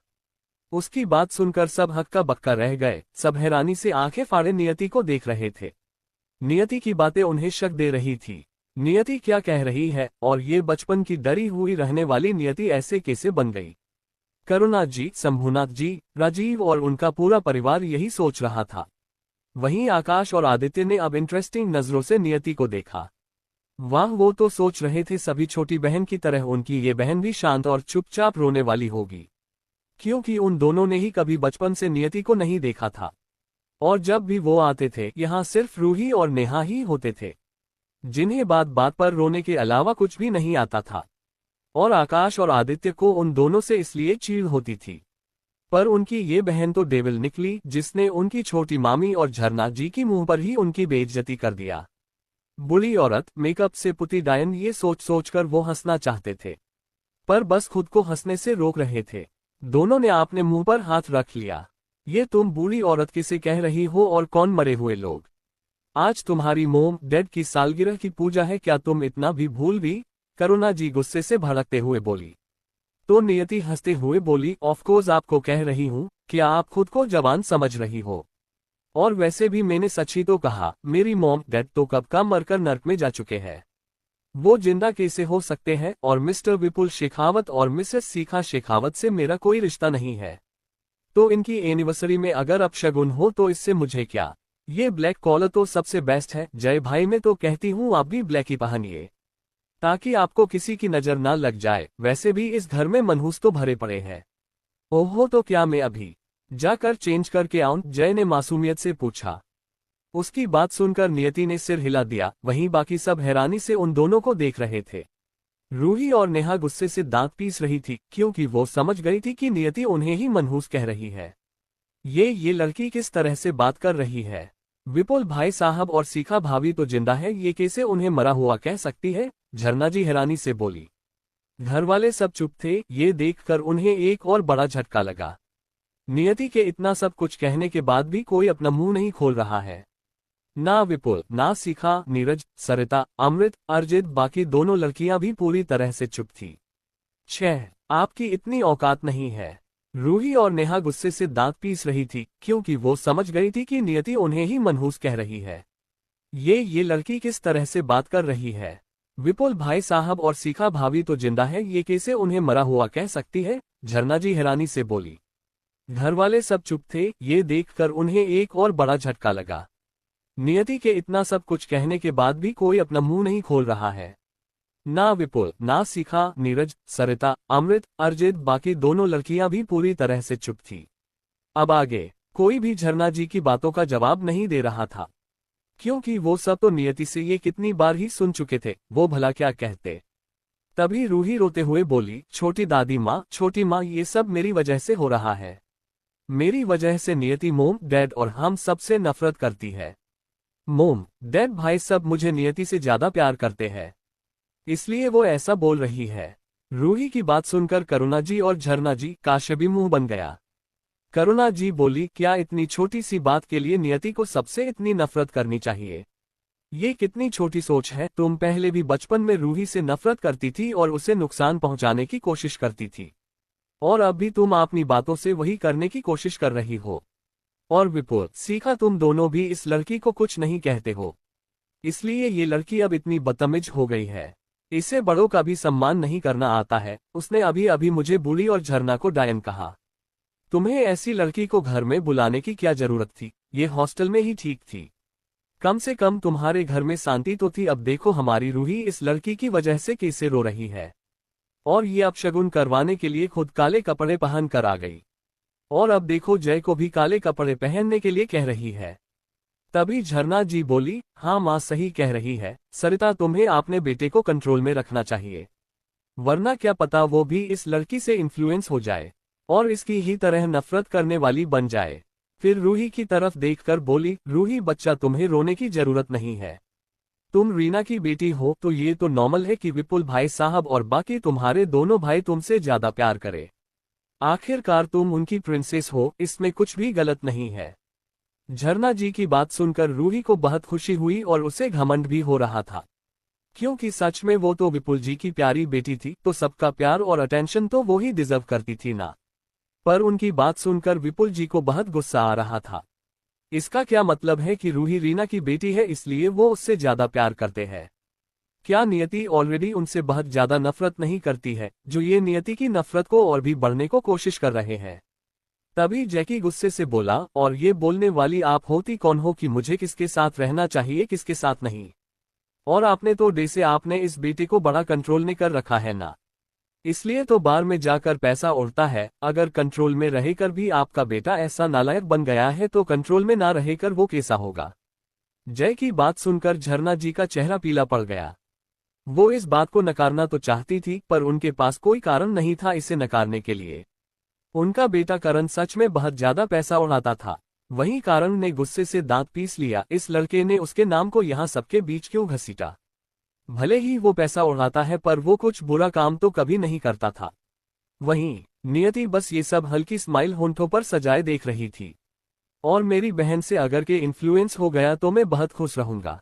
उसकी बात सुनकर सब हक्का बक्का रह गए। सब हैरानी से आंखें फाड़े नियति को देख रहे थे। नियति की बातें उन्हें शक दे रही थी। नियति क्या कह रही है, और ये बचपन की डरी हुई रहने वाली नियति ऐसे कैसे बन गई? करुणा जी, शंभुनाथ जी, राजीव और उनका पूरा परिवार यही सोच रहा था। वहीं आकाश और आदित्य ने अब इंटरेस्टिंग नजरों से नियति को देखा। वाह, वो तो सोच रहे थे सभी छोटी बहन की तरह उनकी ये बहन भी शांत और चुपचाप रोने वाली होगी, क्योंकि उन दोनों ने ही कभी बचपन से नियति को नहीं देखा था। और जब भी वो आते थे यहाँ सिर्फ रूही और नेहा ही होते थे, जिन्हें बात बात पर रोने के अलावा कुछ भी नहीं आता था। और आकाश और आदित्य को उन दोनों से इसलिए चीड़ होती थी, पर उनकी ये बहन तो डेविल निकली, जिसने उनकी छोटी मामी और झरना जी की मुंह पर ही उनकी बेइज्जती कर दिया। बुरी औरत, मेकअप से पुती डायन, ये सोच सोचकर वो हंसना चाहते थे, पर बस खुद को हंसने से रोक रहे थे। दोनों ने अपने मुंह पर हाथ रख लिया। ये तुम बूढ़ी औरत किसे कह रही हो, और कौन मरे हुए लोग? आज तुम्हारी मोम डेड की सालगिरह की पूजा है, क्या तुम इतना भी भूल गई? करुणा जी गुस्से से भड़कते हुए बोली। तो नियति हंसते हुए बोली, ऑफ कोर्स आपको कह रही हूँ, क्या आप खुद को जवान समझ रही हो? और वैसे भी मैंने सच ही तो कहा, मेरी मॉम डैड तो कब का मरकर नर्क में जा चुके हैं। वो जिंदा कैसे हो सकते हैं? और मिस्टर विपुल शेखावत और मिसेस सीखा शेखावत से मेरा कोई रिश्ता नहीं है, तो इनकी एनिवर्सरी में अगर अपशगुन हो तो इससे मुझे क्या? ये ब्लैक कॉलर तो सबसे बेस्ट है। जय भाई, मैं तो कहती हूँ आप भी ब्लैक ही पहनिए, ताकि आपको किसी की नजर ना लग जाए। वैसे भी इस घर में मनहूस तो भरे पड़े हैं। ओहो, तो क्या मैं अभी जाकर चेंज करके आऊं? जय ने मासूमियत से पूछा। उसकी बात सुनकर नियति ने सिर हिला दिया। वहीं बाकी सब हैरानी से उन दोनों को देख रहे थे। रूही और नेहा गुस्से से दांत पीस रही थी, क्योंकि वो समझ गई थी कि नियति उन्हें ही मनहूस कह रही है। ये लड़की किस तरह से बात कर रही है? विपुल भाई साहब और सीखा भाभी तो जिंदा है, ये कैसे उन्हें मरा हुआ कह सकती है? झरना जी हैरानी से बोली। घर वाले सब चुप थे। ये देखकर उन्हें एक और बड़ा झटका लगा। नियति के इतना सब कुछ कहने के बाद भी कोई अपना मुंह नहीं खोल रहा है। ना विपुल, ना सीखा, नीरज, सरिता, अमृत, अर्जित, बाकी दोनों लड़कियां भी पूरी तरह से चुप थी। छह, आपकी इतनी औकात नहीं है। रूही और नेहा गुस्से से दांत पीस रही थी, क्योंकि वो समझ गई थी कि नियति उन्हें ही मनहूस कह रही है। ये लड़की किस तरह से बात कर रही है? विपुल भाई साहब और सीखा भाभी तो जिंदा है, ये कैसे उन्हें मरा हुआ कह सकती है? झरना जी हैरानी से बोली। घर वाले सब चुप थे। ये देखकर उन्हें एक और बड़ा झटका लगा। नियति के इतना सब कुछ कहने के बाद भी कोई अपना मुंह नहीं खोल रहा है। ना विपुल, ना सीखा, नीरज, सरिता, अमृत, अर्जित, बाकी दोनों लड़कियां भी पूरी तरह से चुप थी। अब आगे कोई भी झरना जी की बातों का जवाब नहीं दे रहा था, क्योंकि वो सब तो नियति से ये कितनी बार ही सुन चुके थे। वो भला क्या कहते? तभी रूही रोते हुए बोली, छोटी दादी माँ, छोटी माँ, ये सब मेरी वजह से हो रहा है। मेरी वजह से नियति मोम, डैड और हम सबसे नफरत करती है। मोम डैड भाई सब मुझे नियति से ज्यादा प्यार करते हैं, इसलिए वो ऐसा बोल रही है। रूही की बात सुनकर करुणा जी और झरना जी का भी मुंह बन गया। करुणा जी बोली, क्या इतनी छोटी सी बात के लिए नियति को सबसे इतनी नफरत करनी चाहिए? ये कितनी छोटी सोच है। तुम पहले भी बचपन में रूही से नफरत करती थी और उसे नुकसान पहुंचाने की कोशिश करती थी, और अब भी तुम अपनी बातों से वही करने की कोशिश कर रही हो। और विपुल, सीखा तुम दोनों भी इस लड़की को कुछ नहीं कहते हो, इसलिए ये लड़की अब इतनी बदतमीज हो गई है। इसे बड़ों का भी सम्मान नहीं करना आता है। उसने अभी अभी मुझे बूढ़ी और झरना को डायन कहा। तुम्हें ऐसी लड़की को घर में बुलाने की क्या जरूरत थी? ये हॉस्टल में ही ठीक थी। कम से कम तुम्हारे घर में शांति तो थी। अब देखो हमारी रूही इस लड़की की वजह से कैसे रो रही है, और ये अपशगुन करवाने के लिए खुद काले कपड़े पहन कर आ गई, और अब देखो जय को भी काले कपड़े पहनने के लिए कह रही है। तभी झरना जी बोली, हाँ माँ सही कह रही है सरिता, तुम्हें अपने बेटे को कंट्रोल में रखना चाहिए, वरना क्या पता वो भी इस लड़की से इन्फ्लुएंस हो जाए और इसकी ही तरह नफरत करने वाली बन जाए। फिर रूही की तरफ देखकर बोली, रूही बच्चा तुम्हें रोने की जरूरत नहीं है। तुम रीना की बेटी हो तो ये तो नॉर्मल है कि विपुल भाई साहब और बाकी तुम्हारे दोनों भाई तुमसे ज्यादा प्यार करे। आखिरकार तुम उनकी प्रिंसेस हो, इसमें कुछ भी गलत नहीं है। झरना जी की बात सुनकर रूही को बहुत खुशी हुई और उसे घमंड भी हो रहा था, क्योंकि सच में वो तो विपुल जी की प्यारी बेटी थी, तो सबका प्यार और अटेंशन तो वो ही डिजर्व करती थी ना। पर उनकी बात सुनकर विपुल जी को बहुत गुस्सा आ रहा था। इसका क्या मतलब है कि रूही रीना की बेटी है इसलिए वो उससे ज्यादा प्यार करते हैं? क्या नियति ऑलरेडी उनसे बहुत ज्यादा नफरत नहीं करती है, जो ये नियति की नफरत को और भी बढ़ने को कोशिश कर रहे हैं? तभी जैकी गुस्से से बोला, और ये बोलने वाली आप होती कौन हो कि मुझे किसके साथ रहना चाहिए किसके साथ नहीं? और आपने तो डे से आपने इस बेटे को बड़ा कंट्रोल में कर रखा है ना, इसलिए तो बार में जाकर पैसा उड़ता है। अगर कंट्रोल में रहकर भी आपका बेटा ऐसा नालायक बन गया है तो कंट्रोल में ना रहकर वो कैसा होगा? जय की बात सुनकर झरना जी का चेहरा पीला पड़ गया। वो इस बात को नकारना तो चाहती थी, पर उनके पास कोई कारण नहीं था इसे नकारने के लिए। उनका बेटा करण सच में बहुत ज्यादा पैसा उड़ाता था। वहीं करण ने गुस्से से दांत पीस लिया, इस लड़के ने उसके नाम को यहाँ सबके बीच क्यों घसीटा? भले ही वो पैसा उड़ाता है पर वो कुछ बुरा काम तो कभी नहीं करता था। वहीं नियति बस ये सब हल्की स्माइल होंठों पर सजाए देख रही थी। और मेरी बहन से अगर के इन्फ्लुएंस हो गया तो मैं बहुत खुश रहूंगा।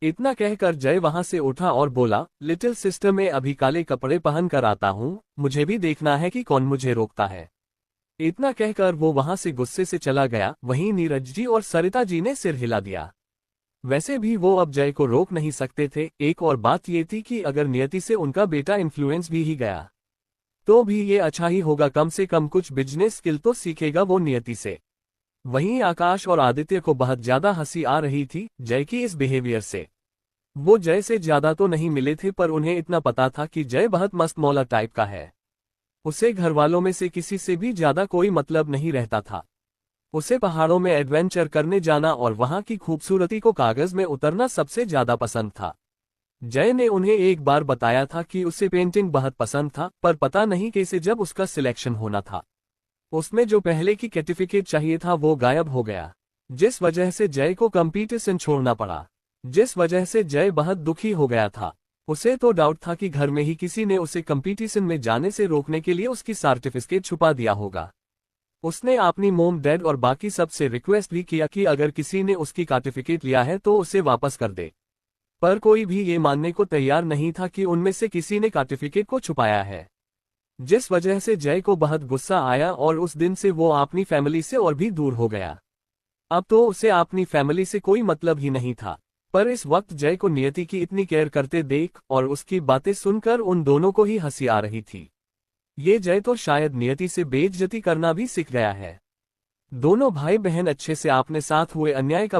इतना कहकर जय वहां से उठा और बोला, लिटिल सिस्टर मैं अभी काले कपड़े पहन कर आता हूँ, मुझे भी देखना है कि कौन मुझे रोकता है। इतना कहकर वो वहां से गुस्से से चला गया। वहीं नीरज जी और सरिता जी ने सिर हिला दिया। वैसे भी वो अब जय को रोक नहीं सकते थे। एक और बात ये थी कि अगर नियति से उनका बेटा इन्फ्लुएंस भी ही गया तो भी ये अच्छा ही होगा, कम से कम कुछ बिजनेस स्किल तो सीखेगा वो नियति से। वहीं आकाश और आदित्य को बहुत ज्यादा हंसी आ रही थी जय की इस बिहेवियर से। वो जय से ज्यादा तो नहीं मिले थे, पर उन्हें इतना पता था कि जय बहुत मस्त मौला टाइप का है। उसे घरवालों में से किसी से भी ज्यादा कोई मतलब नहीं रहता था। उसे पहाड़ों में एडवेंचर करने जाना और वहां की खूबसूरती को कागज में उतरना सबसे ज्यादा पसंद था। जय ने उन्हें एक बार बताया था कि उसे पेंटिंग बहुत पसंद था, पर पता नहीं कैसे जब उसका सिलेक्शन होना था उसमें जो पहले की सर्टिफिकेट चाहिए था वो गायब हो गया, जिस वजह से जय को कंपटीशन छोड़ना पड़ा, जिस वजह से जय बहुत दुखी हो गया था। उसे तो डाउट था कि घर में ही किसी ने उसे कंपटीशन में जाने से रोकने के लिए उसकी सर्टिफिकेट छुपा दिया होगा। उसने अपनी मोम डैड और बाकी सब से रिक्वेस्ट भी किया कि अगर किसी ने उसकी सर्टिफिकेट लिया है तो उसे वापस कर दे, पर कोई भी ये मानने को तैयार नहीं था कि उनमें से किसी ने सर्टिफिकेट को छुपाया है, जिस वजह से जय को बहुत गुस्सा आया और उस दिन से वो अपनी फैमिली से और भी दूर हो गया। अब तो उसे अपनी फैमिली से कोई मतलब ही नहीं था। पर इस वक्त जय को नियति की इतनी केयर करते देख और उसकी बातें सुनकर उन दोनों को ही हंसी आ रही थी। ये जय तो शायद नियति से बेइज्जती करना भी सीख गया है। दोनों भाई बहन अच्छे से अपने साथ हुए अन्याय का